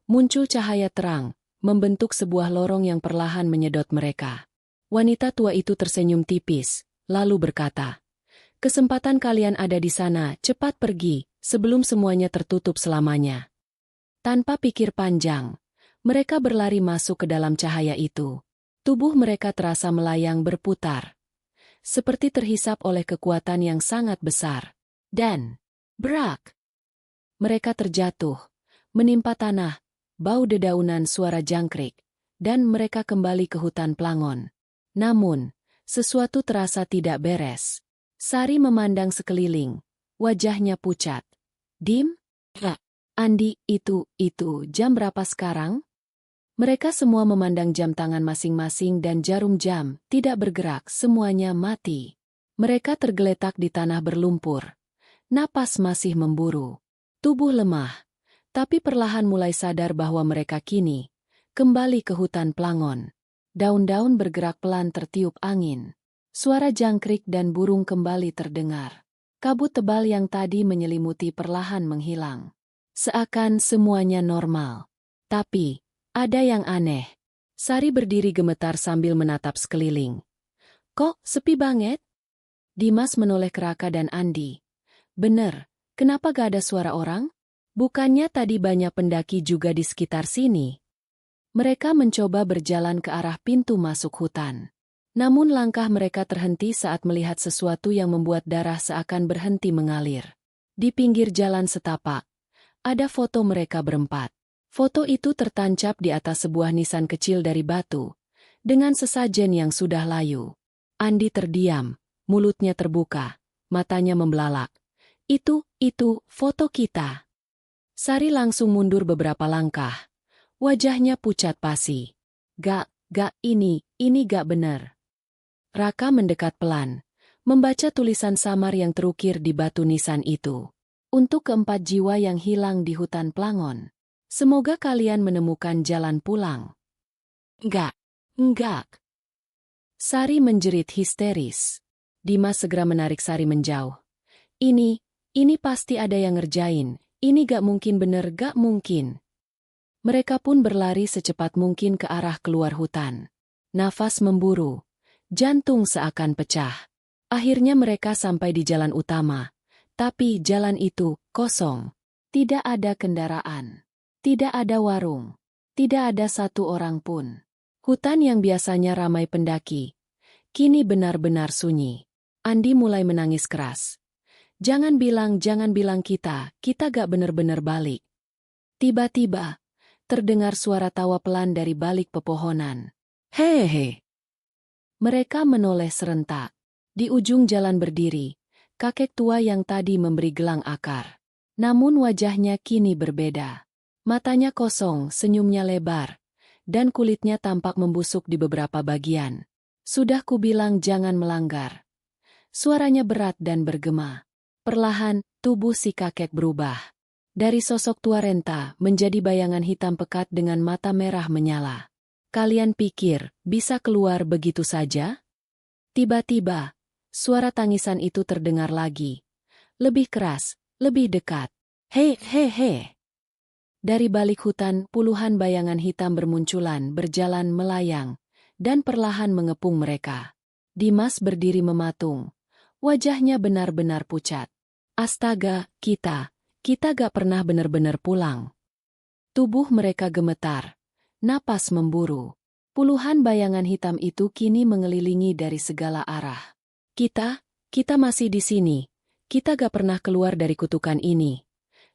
muncul cahaya terang, membentuk sebuah lorong yang perlahan menyedot mereka. Wanita tua itu tersenyum tipis, lalu berkata, kesempatan kalian ada di sana, cepat pergi, sebelum semuanya tertutup selamanya. Tanpa pikir panjang, mereka berlari masuk ke dalam cahaya itu. Tubuh mereka terasa melayang berputar, seperti terhisap oleh kekuatan yang sangat besar. Dan, brak! Mereka terjatuh, menimpa tanah, bau dedaunan, suara jangkrik, dan mereka kembali ke hutan Plangon. Namun, sesuatu terasa tidak beres. Sari memandang sekeliling, wajahnya pucat. Dim? Andi, itu, jam berapa sekarang? Mereka semua memandang jam tangan masing-masing dan jarum jam, tidak bergerak, semuanya mati. Mereka tergeletak di tanah berlumpur. Napas masih memburu. Tubuh lemah, tapi perlahan mulai sadar bahwa mereka kini kembali ke hutan Plangon. Daun-daun bergerak pelan tertiup angin. Suara jangkrik dan burung kembali terdengar. Kabut tebal yang tadi menyelimuti perlahan menghilang. Seakan semuanya normal. Tapi, ada yang aneh. Sari berdiri gemetar sambil menatap sekeliling. Kok sepi banget? Dimas menoleh ke Raka dan Andi. Bener, kenapa gak ada suara orang? Bukannya tadi banyak pendaki juga di sekitar sini? Mereka mencoba berjalan ke arah pintu masuk hutan. Namun langkah mereka terhenti saat melihat sesuatu yang membuat darah seakan berhenti mengalir. Di pinggir jalan setapak, ada foto mereka berempat. Foto itu tertancap di atas sebuah nisan kecil dari batu, dengan sesajen yang sudah layu. Andi terdiam, mulutnya terbuka, matanya membelalak. Itu foto kita. Sari langsung mundur beberapa langkah. Wajahnya pucat pasi. Gak, ini gak benar. Raka mendekat pelan, membaca tulisan samar yang terukir di batu nisan itu. Untuk keempat jiwa yang hilang di hutan Plangon. Semoga kalian menemukan jalan pulang. Enggak. Sari menjerit histeris. Dimas segera menarik Sari menjauh. Ini pasti ada yang ngerjain. Ini gak mungkin bener, gak mungkin. Mereka pun berlari secepat mungkin ke arah keluar hutan. Nafas memburu. Jantung seakan pecah. Akhirnya mereka sampai di jalan utama. Tapi jalan itu kosong. Tidak ada kendaraan. Tidak ada warung. Tidak ada satu orang pun. Hutan yang biasanya ramai pendaki, kini benar-benar sunyi. Andi mulai menangis keras. Jangan bilang kita gak bener-bener balik. Tiba-tiba, terdengar suara tawa pelan dari balik pepohonan. Hehehe. Mereka menoleh serentak. Di ujung jalan berdiri, kakek tua yang tadi memberi gelang akar. Namun wajahnya kini berbeda. Matanya kosong, senyumnya lebar, dan kulitnya tampak membusuk di beberapa bagian. Sudah kubilang jangan melanggar. Suaranya berat dan bergema. Perlahan, tubuh si kakek berubah. Dari sosok tua renta menjadi bayangan hitam pekat dengan mata merah menyala. Kalian pikir bisa keluar begitu saja? Tiba-tiba, suara tangisan itu terdengar lagi. Lebih keras, lebih dekat. He. Dari balik hutan, puluhan bayangan hitam bermunculan, berjalan melayang, dan perlahan mengepung mereka. Dimas berdiri mematung. Wajahnya benar-benar pucat. Astaga, kita gak pernah benar-benar pulang. Tubuh mereka gemetar. Napas memburu. Puluhan bayangan hitam itu kini mengelilingi dari segala arah. Kita masih di sini. Kita gak pernah keluar dari kutukan ini.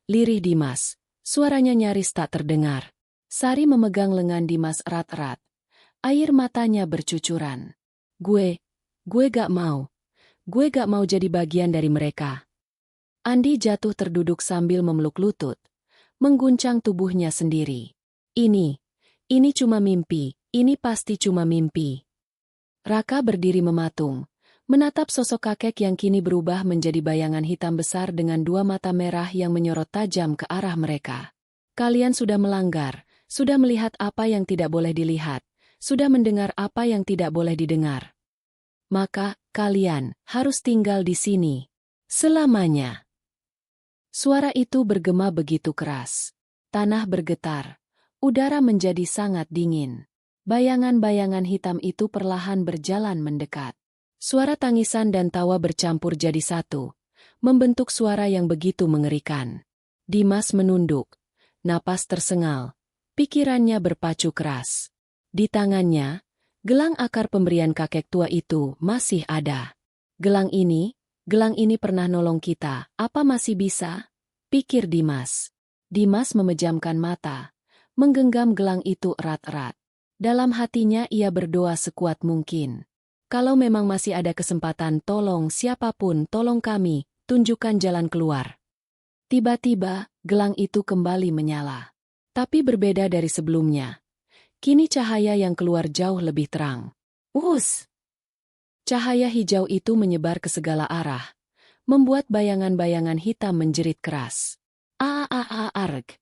Lirih Dimas. Suaranya nyaris tak terdengar. Sari memegang lengan Dimas erat-erat. Air matanya bercucuran. Gue gak mau. Gue gak mau jadi bagian dari mereka. Andi jatuh terduduk sambil memeluk lutut. Mengguncang tubuhnya sendiri. Ini cuma mimpi. Ini pasti cuma mimpi. Raka berdiri mematung. Menatap sosok kakek yang kini berubah menjadi bayangan hitam besar dengan dua mata merah yang menyorot tajam ke arah mereka. Kalian sudah melanggar, sudah melihat apa yang tidak boleh dilihat, sudah mendengar apa yang tidak boleh didengar. Maka, kalian harus tinggal di sini. Selamanya. Suara itu bergema begitu keras. Tanah bergetar. Udara menjadi sangat dingin. Bayangan-bayangan hitam itu perlahan berjalan mendekat. Suara tangisan dan tawa bercampur jadi satu, membentuk suara yang begitu mengerikan. Dimas menunduk, napas tersengal, pikirannya berpacu keras. Di tangannya, gelang akar pemberian kakek tua itu masih ada. Gelang ini pernah nolong kita, apa masih bisa? Pikir Dimas. Dimas memejamkan mata, menggenggam gelang itu erat-erat. Dalam hatinya ia berdoa sekuat mungkin. Kalau memang masih ada kesempatan, tolong siapapun, tolong kami, tunjukkan jalan keluar. Tiba-tiba, gelang itu kembali menyala. Tapi berbeda dari sebelumnya. Kini cahaya yang keluar jauh lebih terang. Us! Cahaya hijau itu menyebar ke segala arah, membuat bayangan-bayangan hitam menjerit keras. Arg!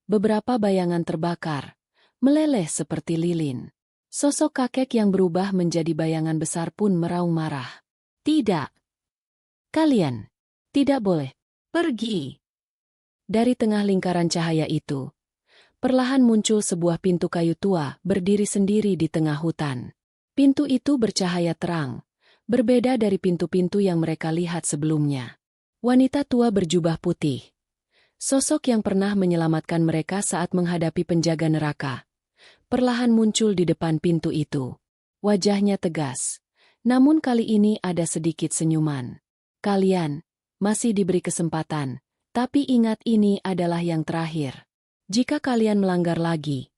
Beberapa bayangan terbakar, meleleh seperti lilin. Sosok kakek yang berubah menjadi bayangan besar pun meraung marah. Tidak! Kalian tidak boleh pergi! Dari tengah lingkaran cahaya itu, perlahan muncul sebuah pintu kayu tua berdiri sendiri di tengah hutan. Pintu itu bercahaya terang, berbeda dari pintu-pintu yang mereka lihat sebelumnya. Wanita tua berjubah putih. Sosok yang pernah menyelamatkan mereka saat menghadapi penjaga neraka. perlahan muncul di depan pintu itu. Wajahnya tegas. Namun kali ini ada sedikit senyuman. Kalian masih diberi kesempatan, tapi ingat ini adalah yang terakhir. Jika kalian melanggar lagi,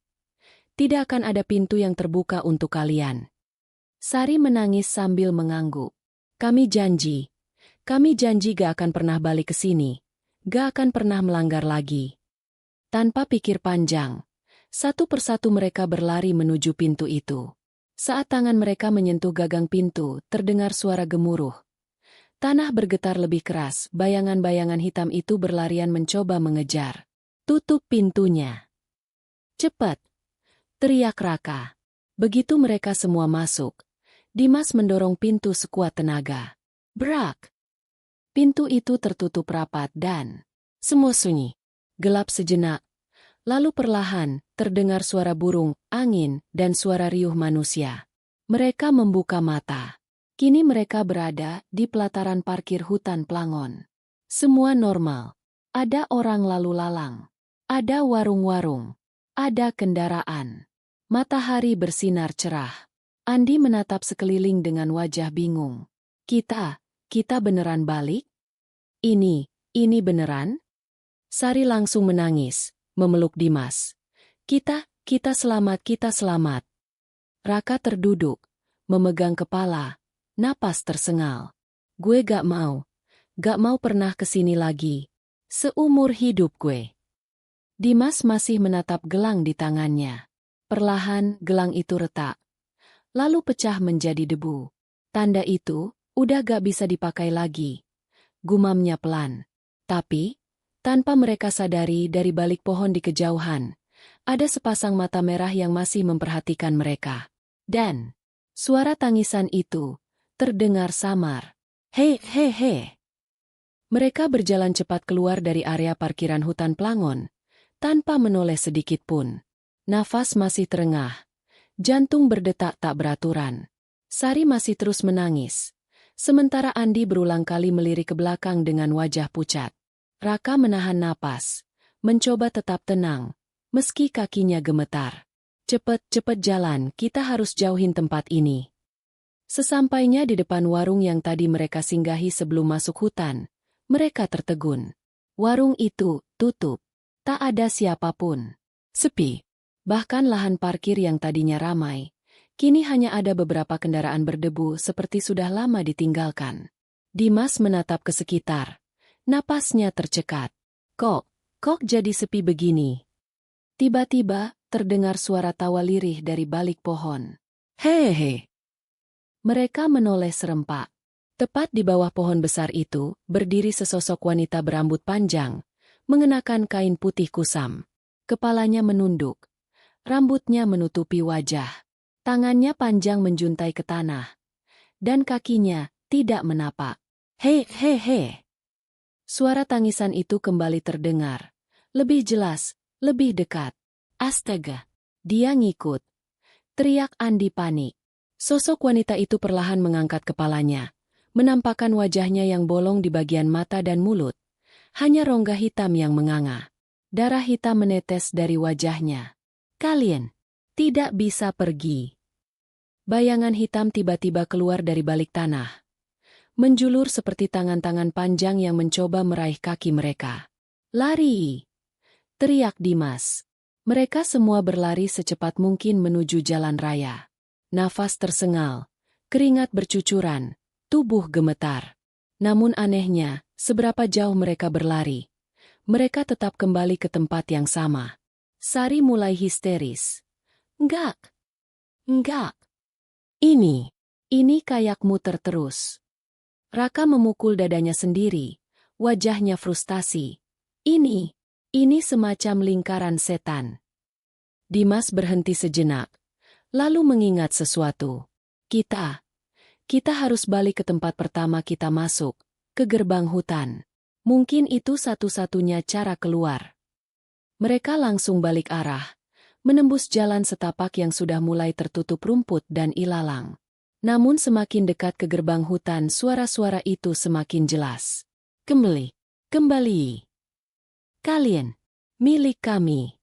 tidak akan ada pintu yang terbuka untuk kalian. Sari menangis sambil mengangguk. Kami janji gak akan pernah balik ke sini, gak akan pernah melanggar lagi. Tanpa pikir panjang, satu persatu mereka berlari menuju pintu itu. Saat tangan mereka menyentuh gagang pintu, terdengar suara gemuruh. Tanah bergetar lebih keras, bayangan-bayangan hitam itu berlarian mencoba mengejar. Tutup pintunya. Cepat! Teriak Raka. Begitu mereka semua masuk, Dimas mendorong pintu sekuat tenaga. Brak! Pintu itu tertutup rapat dan semua sunyi. Gelap sejenak. Lalu perlahan, terdengar suara burung, angin, dan suara riuh manusia. Mereka membuka mata. Kini mereka berada di pelataran parkir hutan Plangon. Semua normal. Ada orang lalu lalang. Ada warung-warung. Ada kendaraan. Matahari bersinar cerah. Andi menatap sekeliling dengan wajah bingung. Kita beneran balik? Ini beneran? Sari langsung menangis, memeluk Dimas. Kita selamat. Raka terduduk, memegang kepala. Napas tersengal. Gue gak mau pernah kesini lagi. Seumur hidup gue. Dimas masih menatap gelang di tangannya. Perlahan gelang itu retak. Lalu pecah menjadi debu. Tanda itu udah gak bisa dipakai lagi. Gumamnya pelan. Tapi, tanpa mereka sadari dari balik pohon di kejauhan, ada sepasang mata merah yang masih memperhatikan mereka. Dan, suara tangisan itu terdengar samar. He. Mereka berjalan cepat keluar dari area parkiran hutan Plangon, tanpa menoleh sedikit pun. Nafas masih terengah. Jantung berdetak tak beraturan. Sari masih terus menangis. Sementara Andi berulang kali melirik ke belakang dengan wajah pucat. Raka menahan napas. Mencoba tetap tenang. Meski kakinya gemetar. Cepet jalan, kita harus jauhin tempat ini. Sesampainya di depan warung yang tadi mereka singgahi sebelum masuk hutan, mereka tertegun. Warung itu tutup. Tak ada siapapun. Sepi. Bahkan lahan parkir yang tadinya ramai, kini hanya ada beberapa kendaraan berdebu seperti sudah lama ditinggalkan. Dimas menatap ke sekitar. Napasnya tercekat. Kok jadi sepi begini? Tiba-tiba, terdengar suara tawa lirih dari balik pohon. Hehehe. Mereka menoleh serempak. Tepat di bawah pohon besar itu, berdiri sesosok wanita berambut panjang, mengenakan kain putih kusam. Kepalanya menunduk. Rambutnya menutupi wajah. Tangannya panjang menjuntai ke tanah. Dan kakinya tidak menapak. He. Suara tangisan itu kembali terdengar. Lebih jelas, lebih dekat. Astaga, dia ngikut. Teriak Andi panik. Sosok wanita itu perlahan mengangkat kepalanya, menampakkan wajahnya yang bolong di bagian mata dan mulut. Hanya rongga hitam yang menganga. Darah hitam menetes dari wajahnya. Kalian tidak bisa pergi. Bayangan hitam tiba-tiba keluar dari balik tanah. Menjulur seperti tangan-tangan panjang yang mencoba meraih kaki mereka. Lari! Teriak Dimas. Mereka semua berlari secepat mungkin menuju jalan raya. Nafas tersengal, keringat bercucuran, tubuh gemetar. Namun anehnya, seberapa jauh mereka berlari, mereka tetap kembali ke tempat yang sama. Sari mulai histeris. Enggak. Ini kayak muter terus. Raka memukul dadanya sendiri, wajahnya frustasi. Ini semacam lingkaran setan. Dimas berhenti sejenak. Lalu mengingat sesuatu. Kita harus balik ke tempat pertama kita masuk, ke gerbang hutan. Mungkin itu satu-satunya cara keluar. Mereka langsung balik arah, menembus jalan setapak yang sudah mulai tertutup rumput dan ilalang. Namun semakin dekat ke gerbang hutan, suara-suara itu semakin jelas. Kembali. Kalian, milik kami.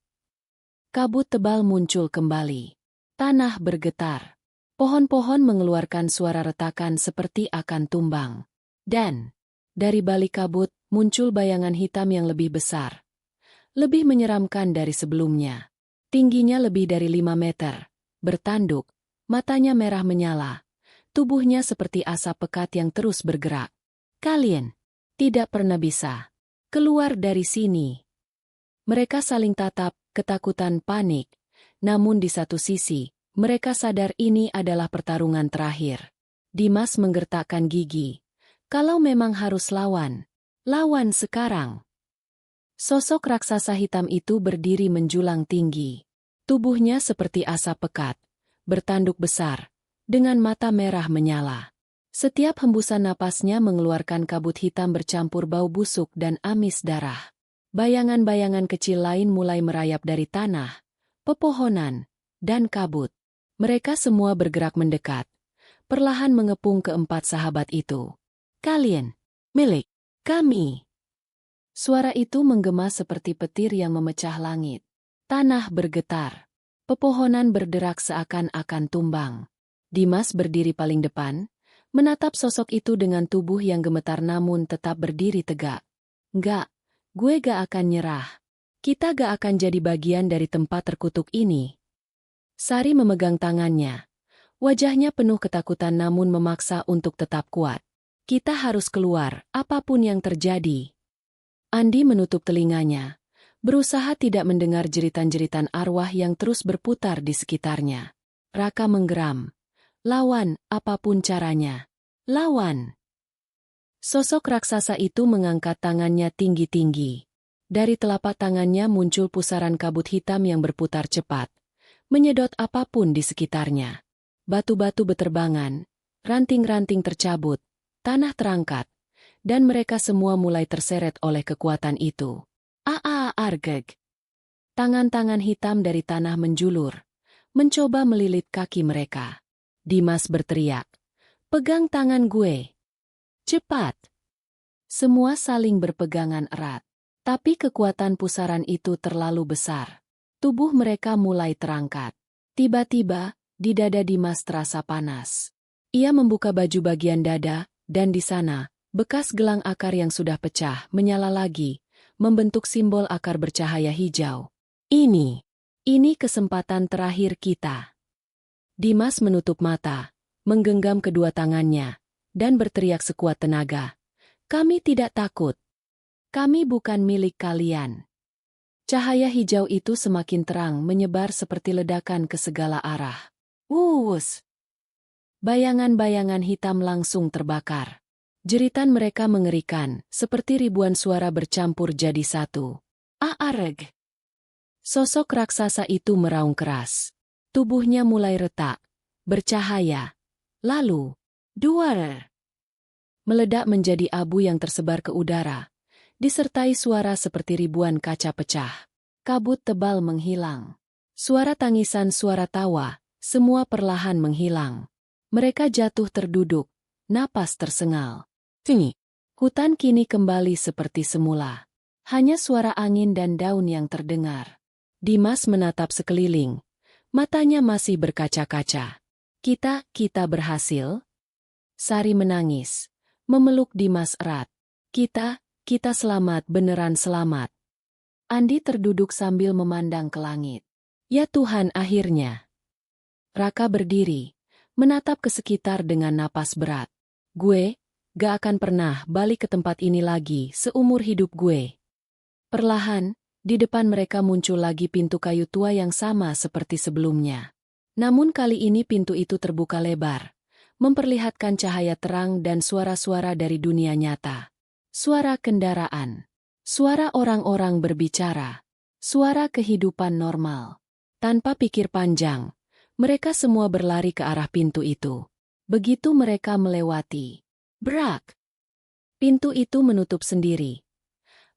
Kabut tebal muncul kembali. Tanah bergetar. Pohon-pohon mengeluarkan suara retakan seperti akan tumbang. Dan, dari balik kabut, muncul bayangan hitam yang lebih besar. Lebih menyeramkan dari sebelumnya. Tingginya lebih dari 5 meter. Bertanduk, matanya merah menyala. Tubuhnya seperti asap pekat yang terus bergerak. Kalian tidak pernah bisa keluar dari sini. Mereka saling tatap, ketakutan panik. Namun di satu sisi, mereka sadar ini adalah pertarungan terakhir. Dimas menggertakkan gigi. Kalau memang harus lawan, lawan sekarang. Sosok raksasa hitam itu berdiri menjulang tinggi. Tubuhnya seperti asap pekat, bertanduk besar, dengan mata merah menyala. Setiap hembusan napasnya mengeluarkan kabut hitam bercampur bau busuk dan amis darah. Bayangan-bayangan kecil lain mulai merayap dari tanah, pepohonan, dan kabut. Mereka semua bergerak mendekat, perlahan mengepung keempat sahabat itu. Kalian, milik kami. Suara itu menggema seperti petir yang memecah langit. Tanah bergetar. Pepohonan berderak seakan-akan tumbang. Dimas berdiri paling depan, menatap sosok itu dengan tubuh yang gemetar namun tetap berdiri tegak. Enggak, gue gak akan nyerah. Kita gak akan jadi bagian dari tempat terkutuk ini. Sari memegang tangannya. Wajahnya penuh ketakutan namun memaksa untuk tetap kuat. Kita harus keluar, apapun yang terjadi. Andi menutup telinganya, berusaha tidak mendengar jeritan-jeritan arwah yang terus berputar di sekitarnya. Raka menggeram. Lawan, apapun caranya. Lawan. Sosok raksasa itu mengangkat tangannya tinggi-tinggi. Dari telapak tangannya muncul pusaran kabut hitam yang berputar cepat, menyedot apapun di sekitarnya. Batu-batu beterbangan, ranting-ranting tercabut, tanah terangkat, dan mereka semua mulai terseret oleh kekuatan itu. Argeg. Tangan-tangan hitam dari tanah menjulur, mencoba melilit kaki mereka. Dimas berteriak, "Pegang tangan gue! Cepat!" Semua saling berpegangan erat. Tapi kekuatan pusaran itu terlalu besar. Tubuh mereka mulai terangkat. Tiba-tiba, di dada Dimas terasa panas. Ia membuka baju bagian dada, dan di sana, bekas gelang akar yang sudah pecah menyala lagi, membentuk simbol akar bercahaya hijau. Ini kesempatan terakhir kita. Dimas menutup mata, menggenggam kedua tangannya, dan berteriak sekuat tenaga. Kami tidak takut. Kami bukan milik kalian. Cahaya hijau itu semakin terang menyebar seperti ledakan ke segala arah. Wuus! Bayangan-bayangan hitam langsung terbakar. Jeritan mereka mengerikan, seperti ribuan suara bercampur jadi satu. Areg! Sosok raksasa itu meraung keras. Tubuhnya mulai retak, bercahaya. Lalu, duar! Meledak menjadi abu yang tersebar ke udara, disertai suara seperti ribuan kaca pecah. Kabut tebal menghilang. Suara tangisan, suara tawa, semua perlahan menghilang. Mereka jatuh terduduk, napas tersengal. Hutan kini kembali seperti semula. Hanya suara angin dan daun yang terdengar. Dimas menatap sekeliling. Matanya masih berkaca-kaca. Kita berhasil? Sari menangis, memeluk Dimas erat. Kita selamat, beneran selamat. Andi terduduk sambil memandang ke langit. Ya Tuhan, akhirnya. Raka berdiri, menatap ke sekitar dengan napas berat. Gue gak akan pernah balik ke tempat ini lagi seumur hidup gue. Perlahan, di depan mereka muncul lagi pintu kayu tua yang sama seperti sebelumnya. Namun kali ini pintu itu terbuka lebar, memperlihatkan cahaya terang dan suara-suara dari dunia nyata. Suara kendaraan, suara orang-orang berbicara, suara kehidupan normal. Tanpa pikir panjang, mereka semua berlari ke arah pintu itu. Begitu mereka melewati, brak! Pintu itu menutup sendiri,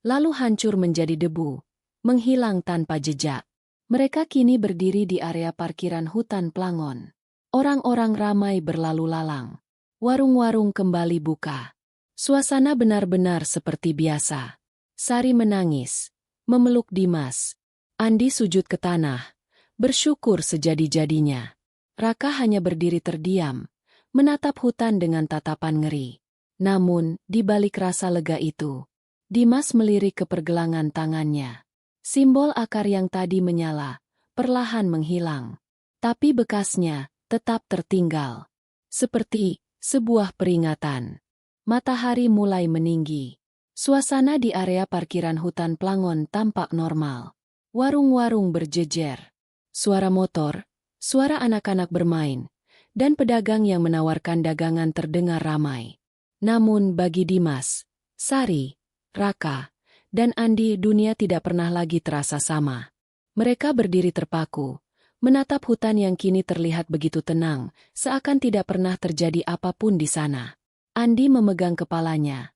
lalu hancur menjadi debu, menghilang tanpa jejak. Mereka kini berdiri di area parkiran hutan Plangon. Orang-orang ramai berlalu lalang. Warung-warung kembali buka. Suasana benar-benar seperti biasa. Sari menangis, memeluk Dimas. Andi sujud ke tanah, bersyukur sejadi-jadinya. Raka hanya berdiri terdiam, menatap hutan dengan tatapan ngeri. Namun, di balik rasa lega itu, Dimas melirik ke pergelangan tangannya. Simbol akar yang tadi menyala, perlahan menghilang. Tapi bekasnya tetap tertinggal. Seperti sebuah peringatan. Matahari mulai meninggi. Suasana di area parkiran hutan Plangon tampak normal. Warung-warung berjejer. Suara motor, suara anak-anak bermain, dan pedagang yang menawarkan dagangan terdengar ramai. Namun bagi Dimas, Sari, Raka, dan Andi dunia tidak pernah lagi terasa sama. Mereka berdiri terpaku, menatap hutan yang kini terlihat begitu tenang, seakan tidak pernah terjadi apapun di sana. Andi memegang kepalanya.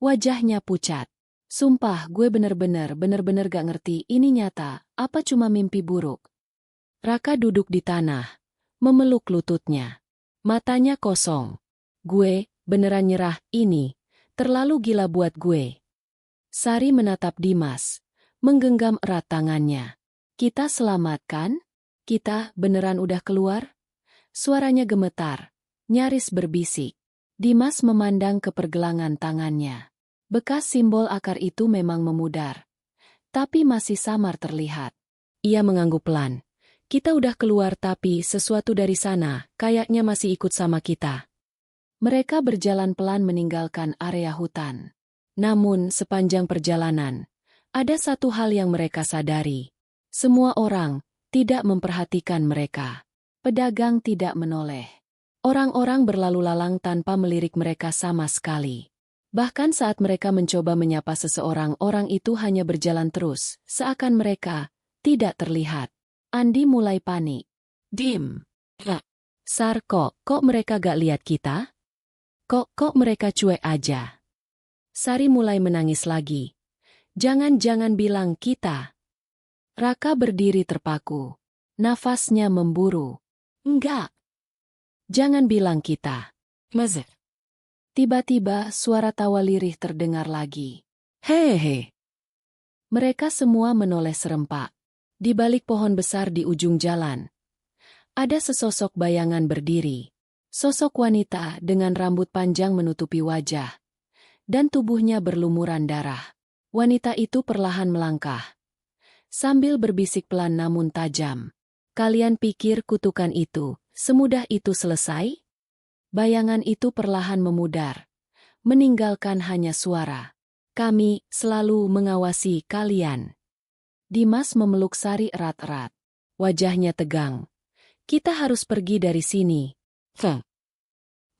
Wajahnya pucat. Sumpah gue bener-bener gak ngerti ini nyata, apa cuma mimpi buruk. Raka duduk di tanah, memeluk lututnya. Matanya kosong. Gue, beneran nyerah, ini terlalu gila buat gue. Sari menatap Dimas, menggenggam erat tangannya. Kita selamat kan? Kita beneran udah keluar? Suaranya gemetar, nyaris berbisik. Dimas memandang ke pergelangan tangannya. Bekas simbol akar itu memang memudar, tapi masih samar terlihat. Ia mengangguk pelan. Kita udah keluar tapi sesuatu dari sana kayaknya masih ikut sama kita. Mereka berjalan pelan meninggalkan area hutan. Namun sepanjang perjalanan, ada satu hal yang mereka sadari. Semua orang tidak memperhatikan mereka. Pedagang tidak menoleh. Orang-orang berlalu lalang tanpa melirik mereka sama sekali. Bahkan saat mereka mencoba menyapa seseorang, orang itu hanya berjalan terus, seakan mereka tidak terlihat. Andi mulai panik. Dim. Sar, kok mereka gak lihat kita? Kok mereka cuek aja? Sari mulai menangis lagi. Jangan bilang kita. Raka berdiri terpaku. Nafasnya memburu. Enggak. Jangan bilang kita. Mazer. Tiba-tiba suara tawa lirih terdengar lagi. Hehehe. Mereka semua menoleh serempak. Di balik pohon besar di ujung jalan, ada sesosok bayangan berdiri. Sosok wanita dengan rambut panjang menutupi wajah, dan tubuhnya berlumuran darah. Wanita itu perlahan melangkah, sambil berbisik pelan namun tajam. Kalian pikir kutukan itu semudah itu selesai? Bayangan itu perlahan memudar, meninggalkan hanya suara. Kami selalu mengawasi kalian. Dimas memeluk Sari erat-erat. Wajahnya tegang. Kita harus pergi dari sini.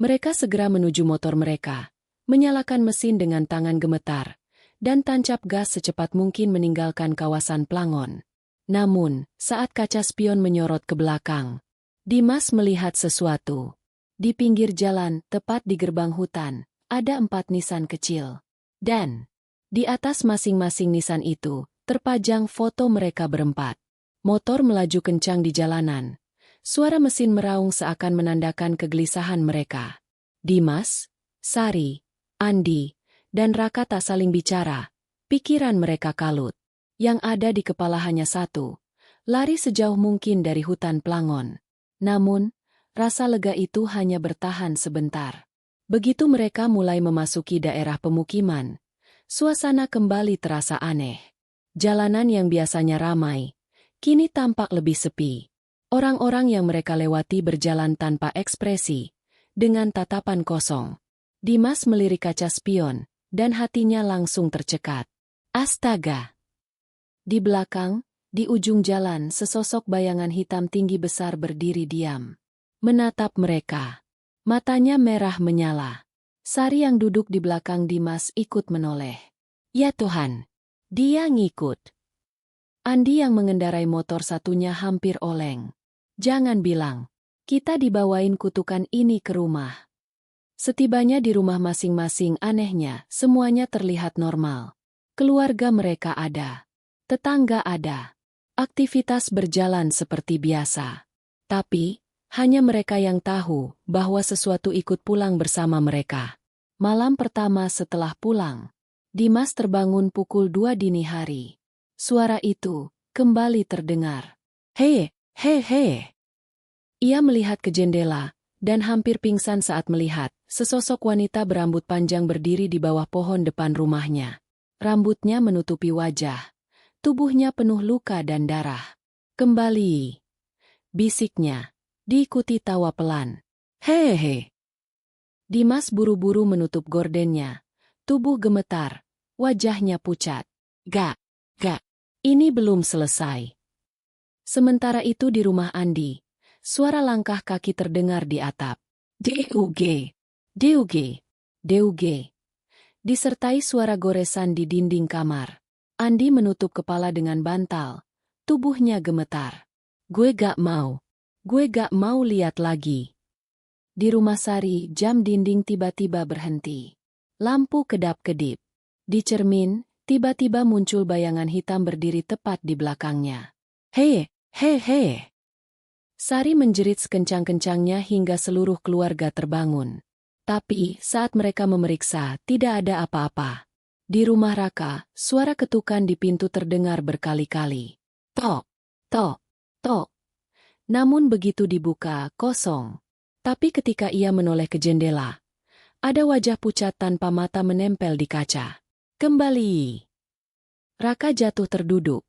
Mereka segera menuju motor mereka, menyalakan mesin dengan tangan gemetar, dan tancap gas secepat mungkin meninggalkan kawasan Plangon. Namun, saat kaca spion menyorot ke belakang, Dimas melihat sesuatu. Di pinggir jalan, tepat di gerbang hutan, ada 4 nisan kecil. Dan di atas masing-masing nisan itu, terpajang foto mereka berempat. Motor melaju kencang di jalanan. Suara mesin meraung seakan menandakan kegelisahan mereka. Dimas, Sari, Andi, dan Raka tak saling bicara. Pikiran mereka kalut. Yang ada di kepala hanya satu. Lari sejauh mungkin dari hutan Plangon. Namun, rasa lega itu hanya bertahan sebentar. Begitu mereka mulai memasuki daerah pemukiman, suasana kembali terasa aneh. Jalanan yang biasanya ramai, kini tampak lebih sepi. Orang-orang yang mereka lewati berjalan tanpa ekspresi, dengan tatapan kosong. Dimas melirik kaca spion, dan hatinya langsung tercekat. Astaga! Di belakang, di ujung jalan, sesosok bayangan hitam tinggi besar berdiri diam. Menatap mereka. Matanya merah menyala. Sari yang duduk di belakang Dimas ikut menoleh. Ya Tuhan! Dia ngikut. Andi yang mengendarai motor satunya hampir oleng. Jangan bilang, kita dibawain kutukan ini ke rumah. Setibanya di rumah masing-masing, anehnya, semuanya terlihat normal. Keluarga mereka ada. Tetangga ada. Aktivitas berjalan seperti biasa. Tapi, hanya mereka yang tahu bahwa sesuatu ikut pulang bersama mereka. Malam pertama setelah pulang, Dimas terbangun pukul 2 dini hari. Suara itu kembali terdengar. Hei, hei, hei. Ia melihat ke jendela, dan hampir pingsan saat melihat sesosok wanita berambut panjang berdiri di bawah pohon depan rumahnya. Rambutnya menutupi wajah. Tubuhnya penuh luka dan darah. Kembali, bisiknya, diikuti tawa pelan. Hehehe. Dimas buru-buru menutup gordennya. Tubuh gemetar, wajahnya pucat. Gak, ini belum selesai. Sementara itu di rumah Andi, suara langkah kaki terdengar di atap. Deuge, deuge, deuge. Disertai suara goresan di dinding kamar. Andi menutup kepala dengan bantal. Tubuhnya gemetar. Gue gak mau lihat lagi. Di rumah Sari, jam dinding tiba-tiba berhenti. Lampu kedap-kedip. Di cermin, tiba-tiba muncul bayangan hitam berdiri tepat di belakangnya. Hei, hei, hei. Sari menjerit sekencang-kencangnya hingga seluruh keluarga terbangun. Tapi, saat mereka memeriksa, tidak ada apa-apa. Di rumah Raka, suara ketukan di pintu terdengar berkali-kali. Tok, tok, tok. Namun begitu dibuka, kosong. Tapi ketika ia menoleh ke jendela, ada wajah pucat tanpa mata menempel di kaca. Kembali. Raka jatuh terduduk.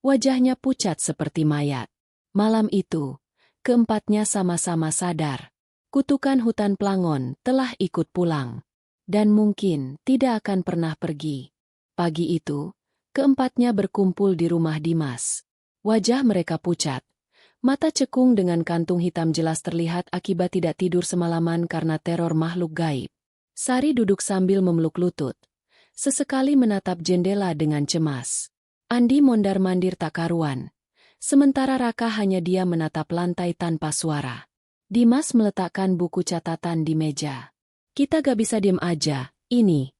Wajahnya pucat seperti mayat. Malam itu, keempatnya sama-sama sadar. Kutukan hutan Plangon telah ikut pulang. Dan mungkin tidak akan pernah pergi. Pagi itu, keempatnya berkumpul di rumah Dimas. Wajah mereka pucat. Mata cekung dengan kantung hitam jelas terlihat akibat tidak tidur semalaman karena teror makhluk gaib. Sari duduk sambil memeluk lutut. Sesekali menatap jendela dengan cemas. Andi mondar-mandir tak karuan. Sementara Raka hanya diam menatap lantai tanpa suara. Dimas meletakkan buku catatan di meja. Kita gak bisa diam aja, ini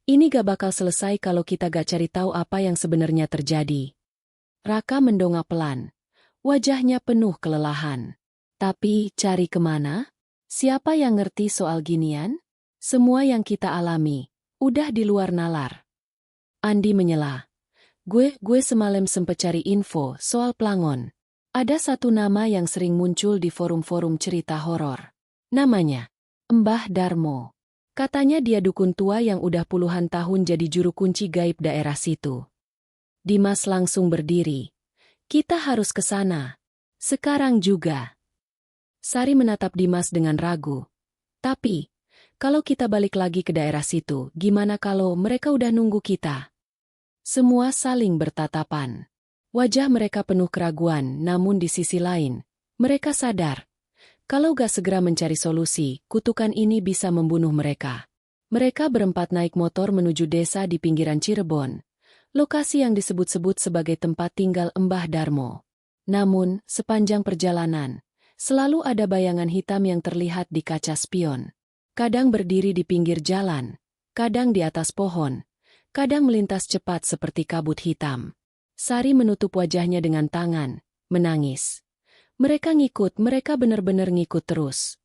gak bakal selesai kalau kita gak cari tahu apa yang sebenarnya terjadi. Raka mendongak pelan. Wajahnya penuh kelelahan. Tapi, cari kemana? Siapa yang ngerti soal ginian? Semua yang kita alami, udah di luar nalar. Andi menyela. Gue semalam sempet cari info soal Plangon. Ada satu nama yang sering muncul di forum-forum cerita horor. Namanya Mbah Darmo. Katanya dia dukun tua yang udah puluhan tahun jadi juru kunci gaib daerah situ. Dimas langsung berdiri. Kita harus ke sana. Sekarang juga. Sari menatap Dimas dengan ragu. Tapi, kalau kita balik lagi ke daerah situ, gimana kalau mereka udah nunggu kita? Semua saling bertatapan. Wajah mereka penuh keraguan, namun di sisi lain, mereka sadar. Kalau gak segera mencari solusi, kutukan ini bisa membunuh mereka. Mereka berempat naik motor menuju desa di pinggiran Cirebon. Lokasi yang disebut-sebut sebagai tempat tinggal Mbah Darmo. Namun, sepanjang perjalanan, selalu ada bayangan hitam yang terlihat di kaca spion. Kadang berdiri di pinggir jalan, kadang di atas pohon, kadang melintas cepat seperti kabut hitam. Sari menutup wajahnya dengan tangan, menangis. Mereka benar-benar ngikut terus.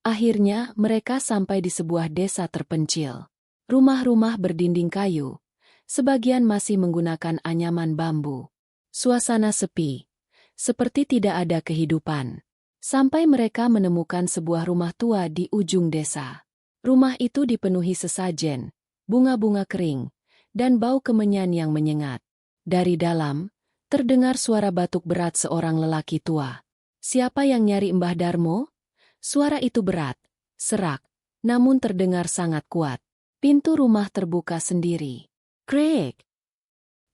Akhirnya, mereka sampai di sebuah desa terpencil. Rumah-rumah berdinding kayu. Sebagian masih menggunakan anyaman bambu. Suasana sepi, seperti tidak ada kehidupan. Sampai mereka menemukan sebuah rumah tua di ujung desa. Rumah itu dipenuhi sesajen, bunga-bunga kering, dan bau kemenyan yang menyengat. Dari dalam, terdengar suara batuk berat seorang lelaki tua. Siapa yang nyari Mbah Darmo? Suara itu berat, serak, namun terdengar sangat kuat. Pintu rumah terbuka sendiri. Krek.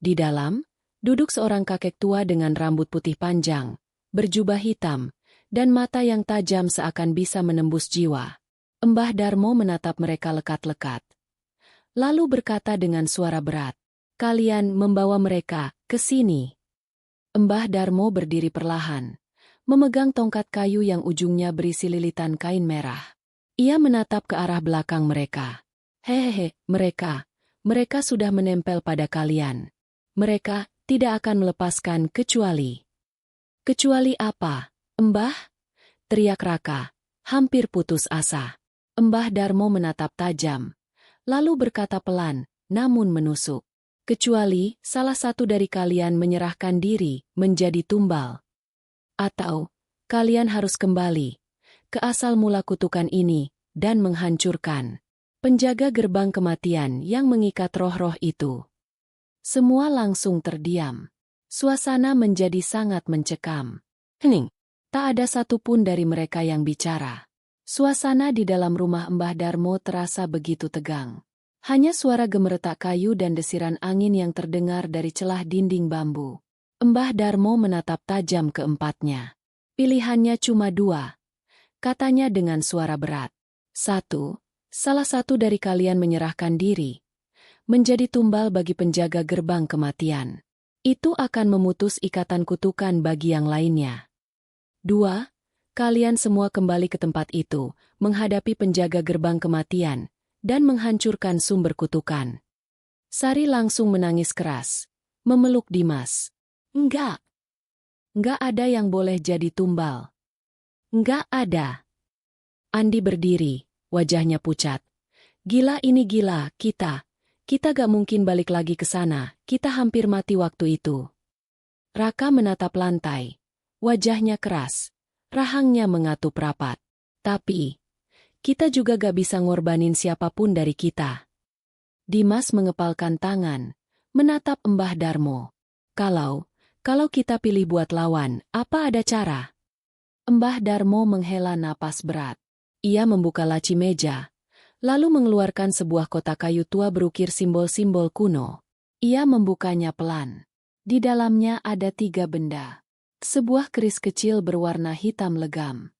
Di dalam, duduk seorang kakek tua dengan rambut putih panjang, berjubah hitam, dan mata yang tajam seakan bisa menembus jiwa. Mbah Darmo menatap mereka lekat-lekat. Lalu berkata dengan suara berat, "Kalian membawa mereka ke sini." Mbah Darmo berdiri perlahan, memegang tongkat kayu yang ujungnya berisi lilitan kain merah. Ia menatap ke arah belakang mereka. Hehehe, mereka sudah menempel pada kalian. Mereka tidak akan melepaskan kecuali. Kecuali apa, Mbah? Teriak Raka, hampir putus asa. Mbah Darmo menatap tajam, lalu berkata pelan, namun menusuk. Kecuali salah satu dari kalian menyerahkan diri menjadi tumbal. Atau, kalian harus kembali ke asal mula kutukan ini dan menghancurkan penjaga gerbang kematian yang mengikat roh-roh itu. Semua langsung terdiam. Suasana menjadi sangat mencekam. Hening. Tak ada satupun dari mereka yang bicara. Suasana di dalam rumah Mbah Darmo terasa begitu tegang. Hanya suara gemeretak kayu dan desiran angin yang terdengar dari celah dinding bambu. Mbah Darmo menatap tajam keempatnya. Pilihannya cuma dua, katanya dengan suara berat. Satu, salah satu dari kalian menyerahkan diri, menjadi tumbal bagi penjaga gerbang kematian. Itu akan memutus ikatan kutukan bagi yang lainnya. Dua, kalian semua kembali ke tempat itu, menghadapi penjaga gerbang kematian, dan menghancurkan sumber kutukan. Sari langsung menangis keras, memeluk Dimas. Enggak. Enggak ada yang boleh jadi tumbal. Enggak ada. Andi berdiri, wajahnya pucat. Gila ini gila, kita gak mungkin balik lagi ke sana, kita hampir mati waktu itu. Raka menatap lantai, wajahnya keras, rahangnya mengatup rapat. Tapi, kita juga gak bisa ngorbanin siapapun dari kita. Dimas mengepalkan tangan, menatap Mbah Darmo. Kalau kita pilih buat lawan, apa ada cara? Mbah Darmo menghela napas berat. Ia membuka laci meja, lalu mengeluarkan sebuah kotak kayu tua berukir simbol-simbol kuno. Ia membukanya pelan. Di dalamnya ada 3 benda. Sebuah keris kecil berwarna hitam legam.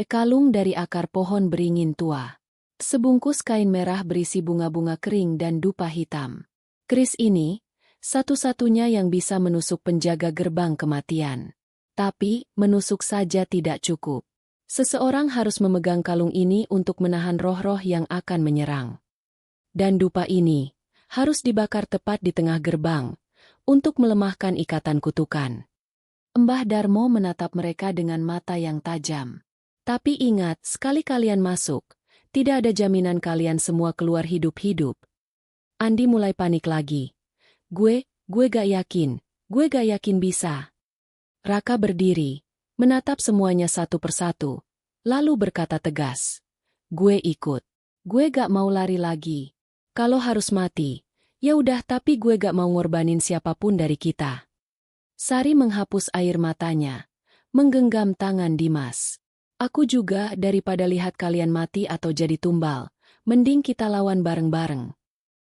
Kalung dari akar pohon beringin tua. Sebungkus kain merah berisi bunga-bunga kering dan dupa hitam. Keris ini, satu-satunya yang bisa menusuk penjaga gerbang kematian. Tapi, menusuk saja tidak cukup. Seseorang harus memegang kalung ini untuk menahan roh-roh yang akan menyerang. Dan dupa ini harus dibakar tepat di tengah gerbang untuk melemahkan ikatan kutukan. Mbah Darmo menatap mereka dengan mata yang tajam. Tapi ingat, sekali kalian masuk, tidak ada jaminan kalian semua keluar hidup-hidup. Andi mulai panik lagi. Gue gak yakin bisa. Raka berdiri, menatap semuanya satu persatu, lalu berkata tegas. Gue ikut. Gue gak mau lari lagi. Kalau harus mati, ya udah, tapi gue gak mau ngorbanin siapapun dari kita. Sari menghapus air matanya, menggenggam tangan Dimas. Aku juga, daripada lihat kalian mati atau jadi tumbal, mending kita lawan bareng-bareng.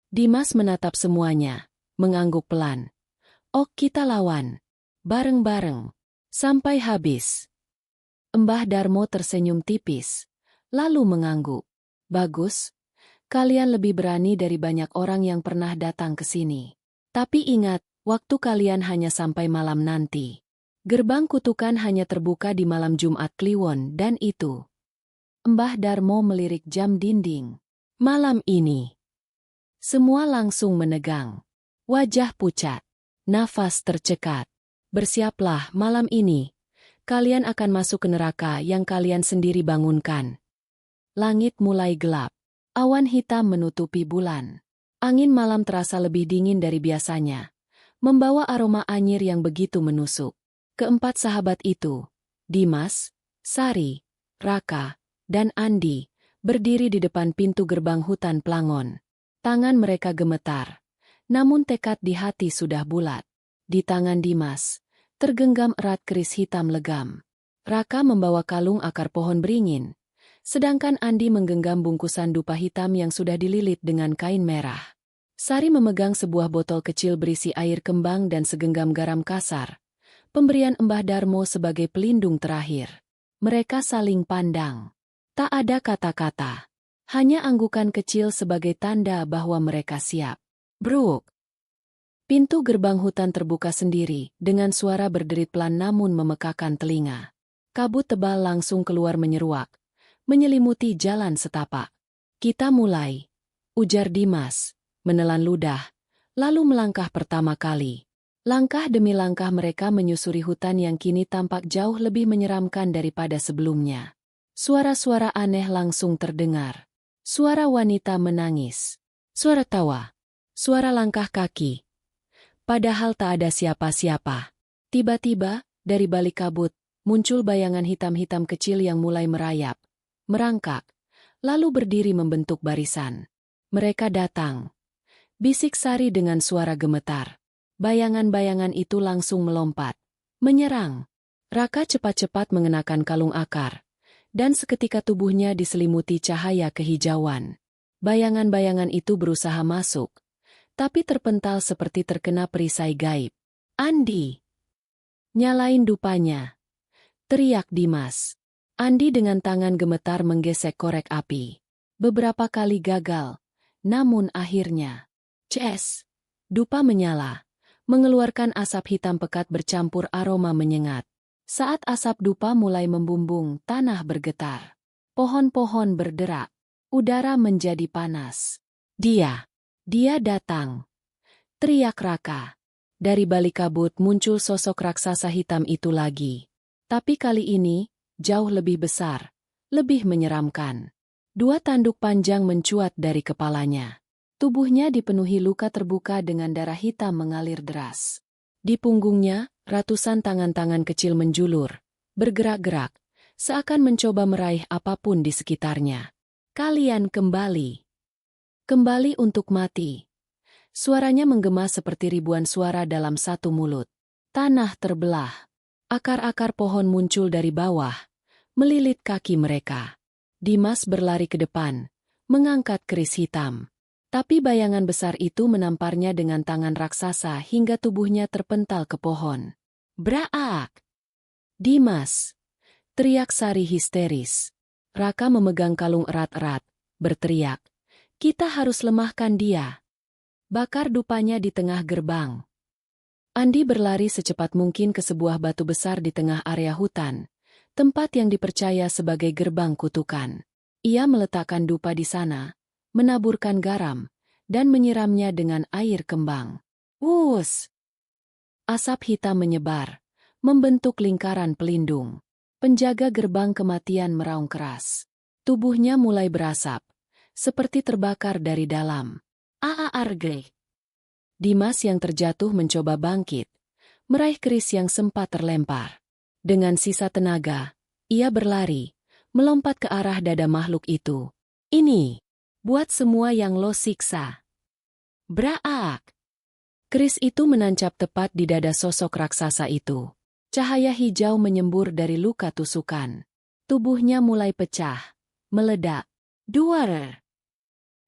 Dimas menatap semuanya, mengangguk pelan. Oh, kita lawan. Bareng-bareng. Sampai habis. Mbah Darmo tersenyum tipis, lalu mengangguk. Bagus. Kalian lebih berani dari banyak orang yang pernah datang ke sini. Tapi ingat, waktu kalian hanya sampai malam nanti. Gerbang kutukan hanya terbuka di malam Jumat Kliwon dan itu. Mbah Darmo melirik jam dinding. Malam ini. Semua langsung menegang. Wajah pucat. Nafas tercekat. Bersiaplah, malam ini. Kalian akan masuk ke neraka yang kalian sendiri bangunkan. Langit mulai gelap. Awan hitam menutupi bulan. Angin malam terasa lebih dingin dari biasanya, membawa aroma anyir yang begitu menusuk. Keempat sahabat itu, Dimas, Sari, Raka, dan Andi, berdiri di depan pintu gerbang hutan Plangon. Tangan mereka gemetar, namun tekad di hati sudah bulat. Di tangan Dimas, tergenggam erat keris hitam legam. Raka membawa kalung akar pohon beringin, sedangkan Andi menggenggam bungkusan dupa hitam yang sudah dililit dengan kain merah. Sari memegang sebuah botol kecil berisi air kembang dan segenggam garam kasar, pemberian Mbah Darmo sebagai pelindung terakhir. Mereka saling pandang. Tak ada kata-kata. Hanya anggukan kecil sebagai tanda bahwa mereka siap. Bruk! Pintu gerbang hutan terbuka sendiri, dengan suara berderit pelan namun memekakan telinga. Kabut tebal langsung keluar menyeruak, menyelimuti jalan setapak. Kita mulai, ujar Dimas, menelan ludah, lalu melangkah pertama kali. Langkah demi langkah mereka menyusuri hutan yang kini tampak jauh lebih menyeramkan daripada sebelumnya. Suara-suara aneh langsung terdengar. Suara wanita menangis. Suara tawa. Suara langkah kaki. Padahal tak ada siapa-siapa. Tiba-tiba, dari balik kabut, muncul bayangan hitam-hitam kecil yang mulai merayap, merangkak, lalu berdiri membentuk barisan. Mereka datang. Bisik Sari dengan suara gemetar. Bayangan-bayangan itu langsung melompat, menyerang. Raka cepat-cepat mengenakan kalung akar, dan seketika tubuhnya diselimuti cahaya kehijauan. Bayangan-bayangan itu berusaha masuk, tapi terpental seperti terkena perisai gaib. Andi! Nyalain dupanya! Teriak Dimas. Andi dengan tangan gemetar menggesek korek api. Beberapa kali gagal, namun akhirnya... Ces! Dupa menyala, mengeluarkan asap hitam pekat bercampur aroma menyengat. Saat asap dupa mulai membumbung, tanah bergetar. Pohon-pohon berderak. Udara menjadi panas. Dia datang. Teriak Raka. Dari balik kabut muncul sosok raksasa hitam itu lagi. Tapi kali ini, jauh lebih besar, lebih menyeramkan. 2 tanduk panjang mencuat dari kepalanya. Tubuhnya dipenuhi luka terbuka dengan darah hitam mengalir deras. Di punggungnya, ratusan tangan-tangan kecil menjulur, bergerak-gerak, seakan mencoba meraih apapun di sekitarnya. Kalian kembali. Kembali untuk mati. Suaranya menggema seperti ribuan suara dalam satu mulut. Tanah terbelah. Akar-akar pohon muncul dari bawah, melilit kaki mereka. Dimas berlari ke depan, mengangkat keris hitam. Tapi bayangan besar itu menamparnya dengan tangan raksasa hingga tubuhnya terpental ke pohon. Braak! Dimas! Teriak Sari histeris. Raka memegang kalung erat-erat, berteriak. Kita harus lemahkan dia. Bakar dupanya di tengah gerbang. Andi berlari secepat mungkin ke sebuah batu besar di tengah area hutan, tempat yang dipercaya sebagai gerbang kutukan. Ia meletakkan dupa di sana, menaburkan garam, dan menyiramnya dengan air kembang. Wus! Asap hitam menyebar, membentuk lingkaran pelindung. Penjaga gerbang kematian meraung keras. Tubuhnya mulai berasap, seperti terbakar dari dalam. Aarge! Dimas yang terjatuh mencoba bangkit, meraih keris yang sempat terlempar. Dengan sisa tenaga, ia berlari, melompat ke arah dada makhluk itu. Ini! Buat semua yang lo siksa. Braak! Keris itu menancap tepat di dada sosok raksasa itu. Cahaya hijau menyembur dari luka tusukan. Tubuhnya mulai pecah, meledak. Duar!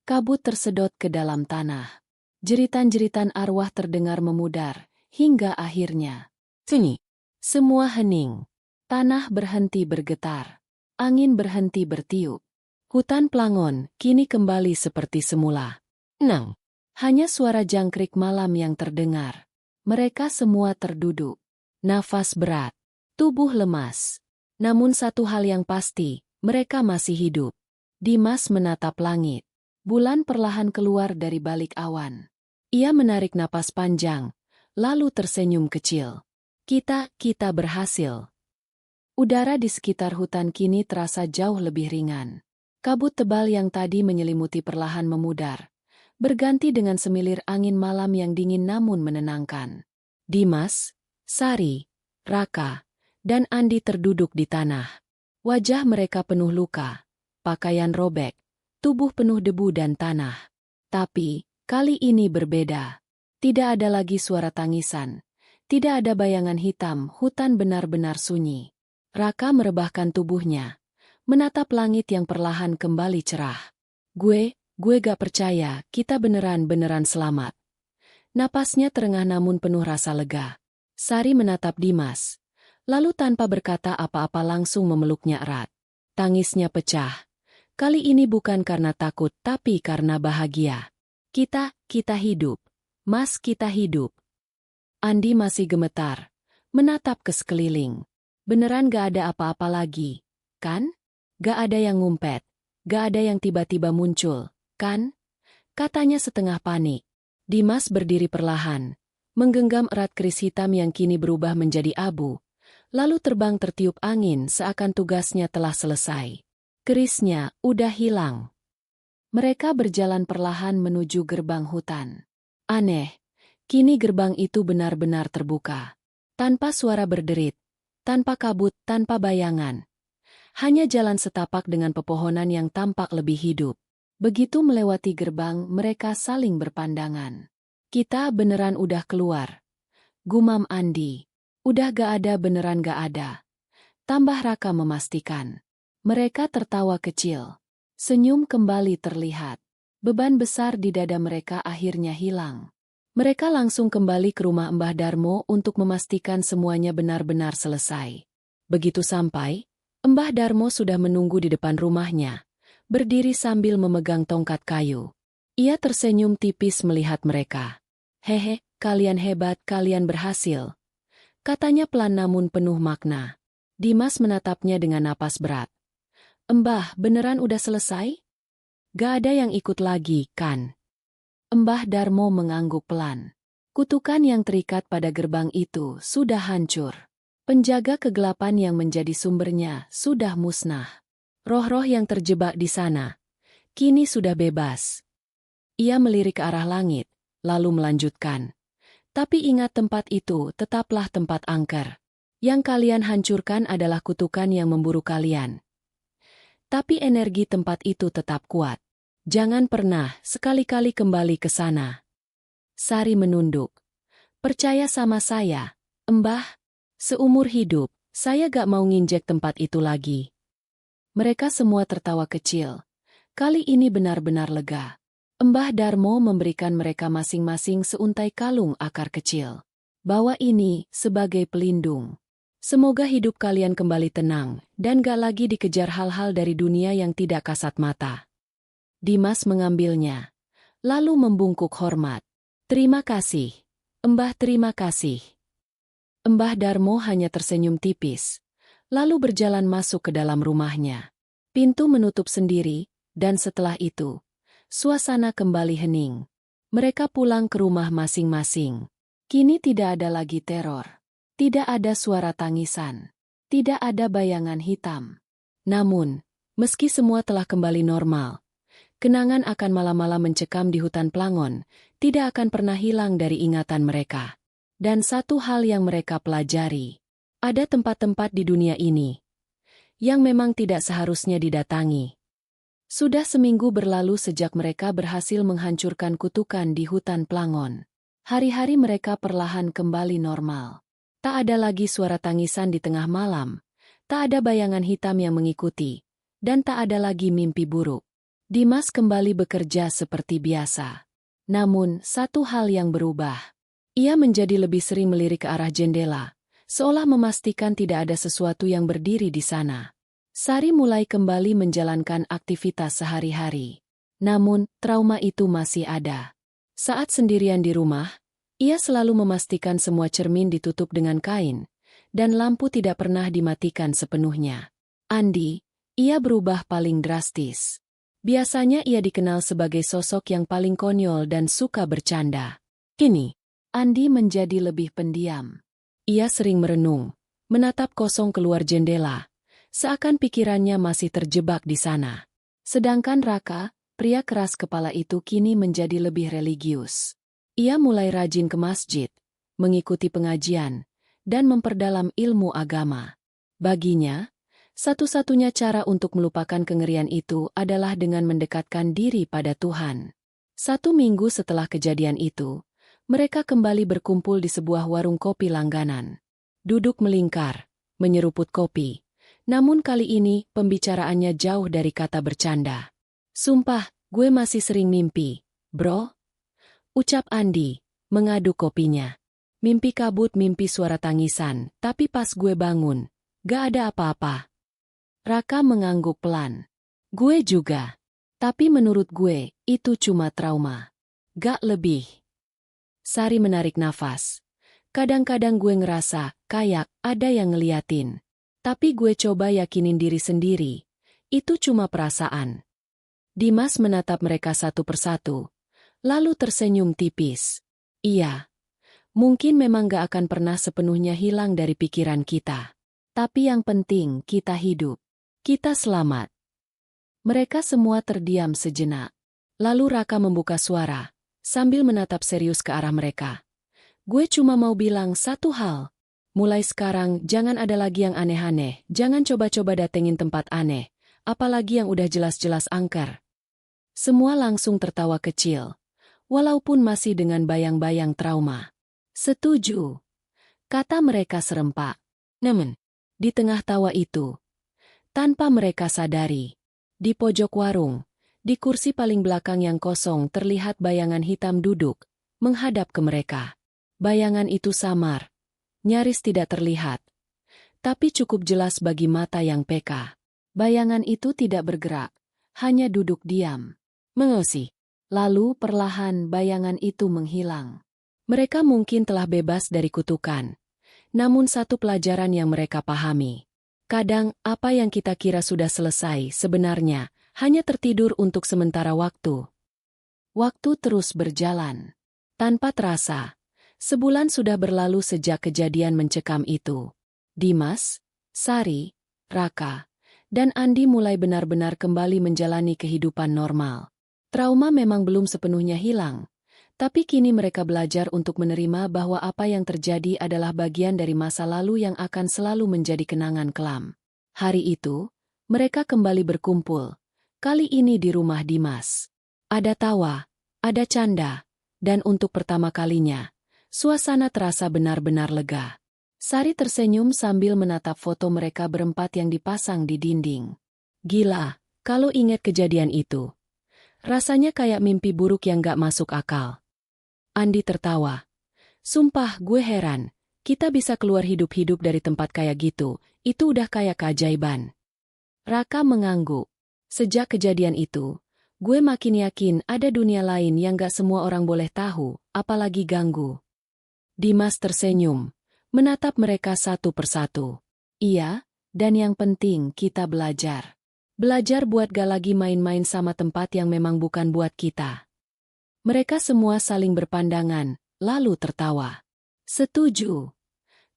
Kabut tersedot ke dalam tanah. Jeritan-jeritan arwah terdengar memudar, hingga akhirnya. Sunyi. Semua hening. Tanah berhenti bergetar. Angin berhenti bertiup. Hutan Plangon kini kembali seperti semula. Nang. Hanya suara jangkrik malam yang terdengar. Mereka semua terduduk. Nafas berat. Tubuh lemas. Namun satu hal yang pasti, mereka masih hidup. Dimas menatap langit. Bulan perlahan keluar dari balik awan. Ia menarik napas panjang, lalu tersenyum kecil. Kita berhasil. Udara di sekitar hutan kini terasa jauh lebih ringan. Kabut tebal yang tadi menyelimuti perlahan memudar, berganti dengan semilir angin malam yang dingin namun menenangkan. Dimas, Sari, Raka, dan Andi terduduk di tanah. Wajah mereka penuh luka, pakaian robek, tubuh penuh debu dan tanah. Tapi, kali ini berbeda. Tidak ada lagi suara tangisan, tidak ada bayangan hitam, hutan benar-benar sunyi. Raka merebahkan tubuhnya, menatap langit yang perlahan kembali cerah. Gue gak percaya kita beneran selamat. Napasnya terengah namun penuh rasa lega. Sari menatap Dimas, lalu tanpa berkata apa-apa langsung memeluknya erat. Tangisnya pecah. Kali ini bukan karena takut tapi karena bahagia. Kita hidup. Mas, kita hidup. Andi masih gemetar, menatap ke sekeliling. Beneran gak ada apa-apa lagi, kan? Gak ada yang ngumpet, gak ada yang tiba-tiba muncul, kan? Katanya setengah panik. Dimas berdiri perlahan, menggenggam erat keris hitam yang kini berubah menjadi abu, lalu terbang tertiup angin seakan tugasnya telah selesai. Kerisnya udah hilang. Mereka berjalan perlahan menuju gerbang hutan. Aneh, Kini gerbang itu benar-benar terbuka. Tanpa suara berderit, tanpa kabut, tanpa bayangan. Hanya jalan setapak dengan pepohonan yang tampak lebih hidup. Begitu melewati gerbang, mereka saling berpandangan. Kita beneran udah keluar. Gumam Andi. Udah gak ada, beneran gak ada. Tambah Raka memastikan. Mereka tertawa kecil. Senyum kembali terlihat. Beban besar di dada mereka akhirnya hilang. Mereka langsung kembali ke rumah Mbah Darmo untuk memastikan semuanya benar-benar selesai. Begitu sampai, Mbah Darmo sudah menunggu di depan rumahnya, berdiri sambil memegang tongkat kayu. Ia tersenyum tipis melihat mereka. Hehe, kalian hebat, kalian berhasil. Katanya pelan namun penuh makna. Dimas menatapnya dengan napas berat. Mbah, beneran udah selesai? Gak ada yang ikut lagi, kan? Mbah Darmo mengangguk pelan. Kutukan yang terikat pada gerbang itu sudah hancur. Penjaga kegelapan yang menjadi sumbernya sudah musnah. Roh-roh yang terjebak di sana kini sudah bebas. Ia melirik ke arah langit, lalu melanjutkan. Tapi ingat, tempat itu tetaplah tempat angker. Yang kalian hancurkan adalah kutukan yang memburu kalian. Tapi energi tempat itu tetap kuat. Jangan pernah sekali-kali kembali ke sana. Sari menunduk. Percaya sama saya, Mbah. Seumur hidup, saya gak mau nginjek tempat itu lagi. Mereka semua tertawa kecil. Kali ini benar-benar lega. Mbah Darmo memberikan mereka masing-masing seuntai kalung akar kecil. Bawa ini sebagai pelindung. Semoga hidup kalian kembali tenang, dan gak lagi dikejar hal-hal dari dunia yang tidak kasat mata. Dimas mengambilnya, lalu membungkuk hormat. Terima kasih, Mbah, terima kasih. Mbah Darmo hanya tersenyum tipis, lalu berjalan masuk ke dalam rumahnya. Pintu menutup sendiri, dan setelah itu, suasana kembali hening. Mereka pulang ke rumah masing-masing. Kini tidak ada lagi teror. Tidak ada suara tangisan. Tidak ada bayangan hitam. Namun, meski semua telah kembali normal, kenangan akan malam-malam mencekam di hutan Plangon tidak akan pernah hilang dari ingatan mereka. Dan satu hal yang mereka pelajari, ada tempat-tempat di dunia ini yang memang tidak seharusnya didatangi. Sudah seminggu berlalu sejak mereka berhasil menghancurkan kutukan di hutan Plangon. Hari-hari mereka perlahan kembali normal. Tak ada lagi suara tangisan di tengah malam, tak ada bayangan hitam yang mengikuti, dan tak ada lagi mimpi buruk. Dimas kembali bekerja seperti biasa. Namun, satu hal yang berubah. Ia menjadi lebih sering melirik ke arah jendela, seolah memastikan tidak ada sesuatu yang berdiri di sana. Sari mulai kembali menjalankan aktivitas sehari-hari. Namun, trauma itu masih ada. Saat sendirian di rumah, ia selalu memastikan semua cermin ditutup dengan kain, dan lampu tidak pernah dimatikan sepenuhnya. Andi, ia berubah paling drastis. Biasanya ia dikenal sebagai sosok yang paling konyol dan suka bercanda. Kini, Andi menjadi lebih pendiam. Ia sering merenung, menatap kosong keluar jendela, seakan pikirannya masih terjebak di sana. Sedangkan Raka, pria keras kepala itu kini menjadi lebih religius. Ia mulai rajin ke masjid, mengikuti pengajian, dan memperdalam ilmu agama. Baginya, satu-satunya cara untuk melupakan kengerian itu adalah dengan mendekatkan diri pada Tuhan. 1 minggu setelah kejadian itu, mereka kembali berkumpul di sebuah warung kopi langganan. Duduk melingkar, menyeruput kopi. Namun kali ini pembicaraannya jauh dari kata bercanda. Sumpah, gue masih sering mimpi, bro. Ucap Andi, mengaduk kopinya. Mimpi kabut, mimpi suara tangisan, tapi pas gue bangun, gak ada apa-apa. Raka mengangguk pelan. Gue juga. Tapi menurut gue, itu cuma trauma. Gak lebih. Sari menarik nafas. Kadang-kadang gue ngerasa kayak ada yang ngeliatin. Tapi gue coba yakinin diri sendiri. Itu cuma perasaan. Dimas menatap mereka satu persatu. Lalu tersenyum tipis. Iya. Mungkin memang gak akan pernah sepenuhnya hilang dari pikiran kita. Tapi yang penting kita hidup. Kita selamat. Mereka semua terdiam sejenak. Lalu Raka membuka suara, sambil menatap serius ke arah mereka. Gue cuma mau bilang satu hal. Mulai sekarang jangan ada lagi yang aneh-aneh, jangan coba-coba datengin tempat aneh, apalagi yang udah jelas-jelas angker. Semua langsung tertawa kecil, walaupun masih dengan bayang-bayang trauma. Setuju, kata mereka serempak. Namun, di tengah tawa itu, tanpa mereka sadari, di pojok warung, di kursi paling belakang yang kosong terlihat bayangan hitam duduk, menghadap ke mereka. Bayangan itu samar, nyaris tidak terlihat, tapi cukup jelas bagi mata yang peka. Bayangan itu tidak bergerak, hanya duduk diam, mengusik. Lalu perlahan bayangan itu menghilang. Mereka mungkin telah bebas dari kutukan, namun satu pelajaran yang mereka pahami. Kadang apa yang kita kira sudah selesai sebenarnya hanya tertidur untuk sementara waktu. Waktu terus berjalan. Tanpa terasa, sebulan sudah berlalu sejak kejadian mencekam itu. Dimas, Sari, Raka, dan Andi mulai benar-benar kembali menjalani kehidupan normal. Trauma memang belum sepenuhnya hilang, tapi kini mereka belajar untuk menerima bahwa apa yang terjadi adalah bagian dari masa lalu yang akan selalu menjadi kenangan kelam. Hari itu, mereka kembali berkumpul, kali ini di rumah Dimas. Ada tawa, ada canda, dan untuk pertama kalinya, suasana terasa benar-benar lega. Sari tersenyum sambil menatap foto mereka berempat yang dipasang di dinding. Gila, kalau ingat kejadian itu. Rasanya kayak mimpi buruk yang gak masuk akal. Andi tertawa. Sumpah gue heran, kita bisa keluar hidup-hidup dari tempat kayak gitu, itu udah kayak keajaiban. Raka mengangguk. Sejak kejadian itu, gue makin yakin ada dunia lain yang gak semua orang boleh tahu, apalagi ganggu. Dimas tersenyum, menatap mereka satu persatu. Iya, dan yang penting kita belajar. Belajar buat gak lagi main-main sama tempat yang memang bukan buat kita. Mereka semua saling berpandangan, lalu tertawa. Setuju,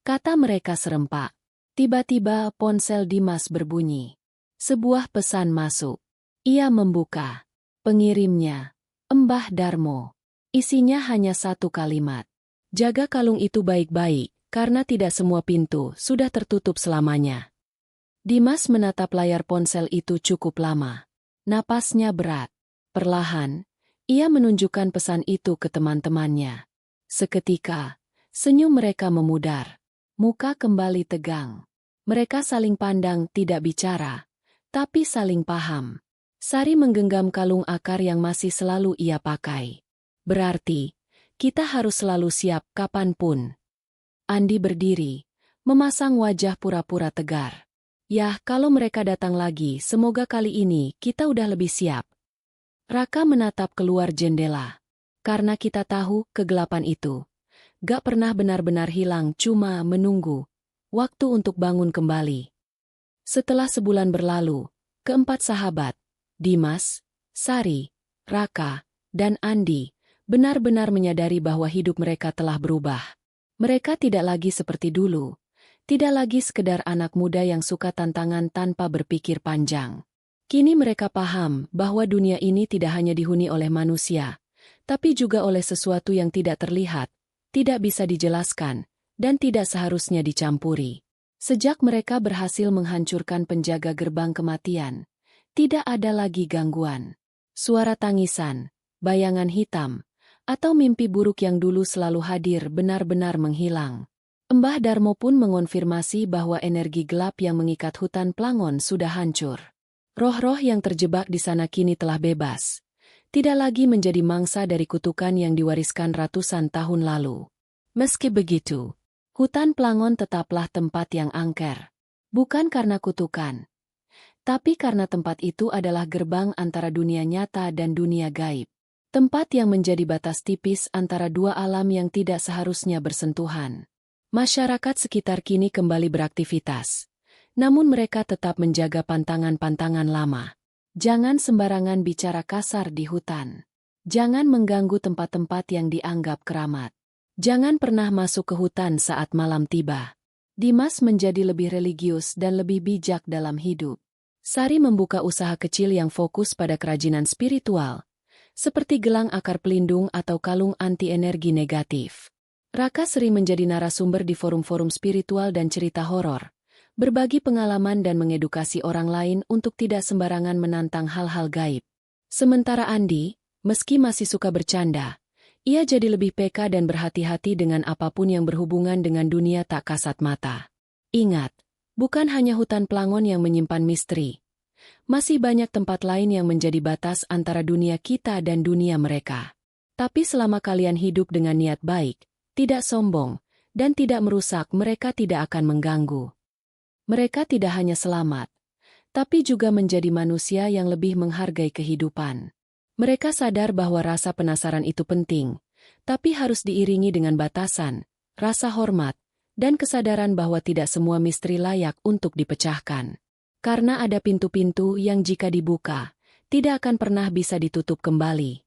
kata mereka serempak. Tiba-tiba ponsel Dimas berbunyi. Sebuah pesan masuk. Ia membuka. Pengirimnya, Mbah Darmo. Isinya hanya satu kalimat. Jaga kalung itu baik-baik, karena tidak semua pintu sudah tertutup selamanya. Dimas menatap layar ponsel itu cukup lama. Napasnya berat. Perlahan, ia menunjukkan pesan itu ke teman-temannya. Seketika, senyum mereka memudar. Muka kembali tegang. Mereka saling pandang tidak bicara, tapi saling paham. Sari menggenggam kalung akar yang masih selalu ia pakai. Berarti, kita harus selalu siap kapanpun. Andi berdiri, memasang wajah pura-pura tegar. Yah, kalau mereka datang lagi, semoga kali ini kita udah lebih siap. Raka menatap keluar jendela. Karena kita tahu kegelapan itu gak pernah benar-benar hilang, cuma menunggu waktu untuk bangun kembali. Setelah sebulan berlalu, keempat sahabat, Dimas, Sari, Raka, dan Andi, benar-benar menyadari bahwa hidup mereka telah berubah. Mereka tidak lagi seperti dulu, tidak lagi sekedar anak muda yang suka tantangan tanpa berpikir panjang. Kini mereka paham bahwa dunia ini tidak hanya dihuni oleh manusia, tapi juga oleh sesuatu yang tidak terlihat, tidak bisa dijelaskan, dan tidak seharusnya dicampuri. Sejak mereka berhasil menghancurkan penjaga gerbang kematian, tidak ada lagi gangguan. Suara tangisan, bayangan hitam, atau mimpi buruk yang dulu selalu hadir benar-benar menghilang. Mbah Darmo pun mengonfirmasi bahwa energi gelap yang mengikat hutan Plangon sudah hancur. Roh-roh yang terjebak di sana kini telah bebas. Tidak lagi menjadi mangsa dari kutukan yang diwariskan ratusan tahun lalu. Meski begitu, hutan Plangon tetaplah tempat yang angker. Bukan karena kutukan, tapi karena tempat itu adalah gerbang antara dunia nyata dan dunia gaib. Tempat yang menjadi batas tipis antara dua alam yang tidak seharusnya bersentuhan. Masyarakat sekitar kini kembali beraktivitas. Namun mereka tetap menjaga pantangan-pantangan lama. Jangan sembarangan bicara kasar di hutan. Jangan mengganggu tempat-tempat yang dianggap keramat. Jangan pernah masuk ke hutan saat malam tiba. Dimas menjadi lebih religius dan lebih bijak dalam hidup. Sari membuka usaha kecil yang fokus pada kerajinan spiritual, seperti gelang akar pelindung atau kalung anti-energi negatif. Raka sering menjadi narasumber di forum-forum spiritual dan cerita horor, berbagi pengalaman dan mengedukasi orang lain untuk tidak sembarangan menantang hal-hal gaib. Sementara Andi, meski masih suka bercanda, ia jadi lebih peka dan berhati-hati dengan apapun yang berhubungan dengan dunia tak kasat mata. Ingat, bukan hanya hutan Pelangon yang menyimpan misteri. Masih banyak tempat lain yang menjadi batas antara dunia kita dan dunia mereka. Tapi selama kalian hidup dengan niat baik, tidak sombong, dan tidak merusak, mereka tidak akan mengganggu. Mereka tidak hanya selamat, tapi juga menjadi manusia yang lebih menghargai kehidupan. Mereka sadar bahwa rasa penasaran itu penting, tapi harus diiringi dengan batasan, rasa hormat, dan kesadaran bahwa tidak semua misteri layak untuk dipecahkan. Karena ada pintu-pintu yang jika dibuka, tidak akan pernah bisa ditutup kembali.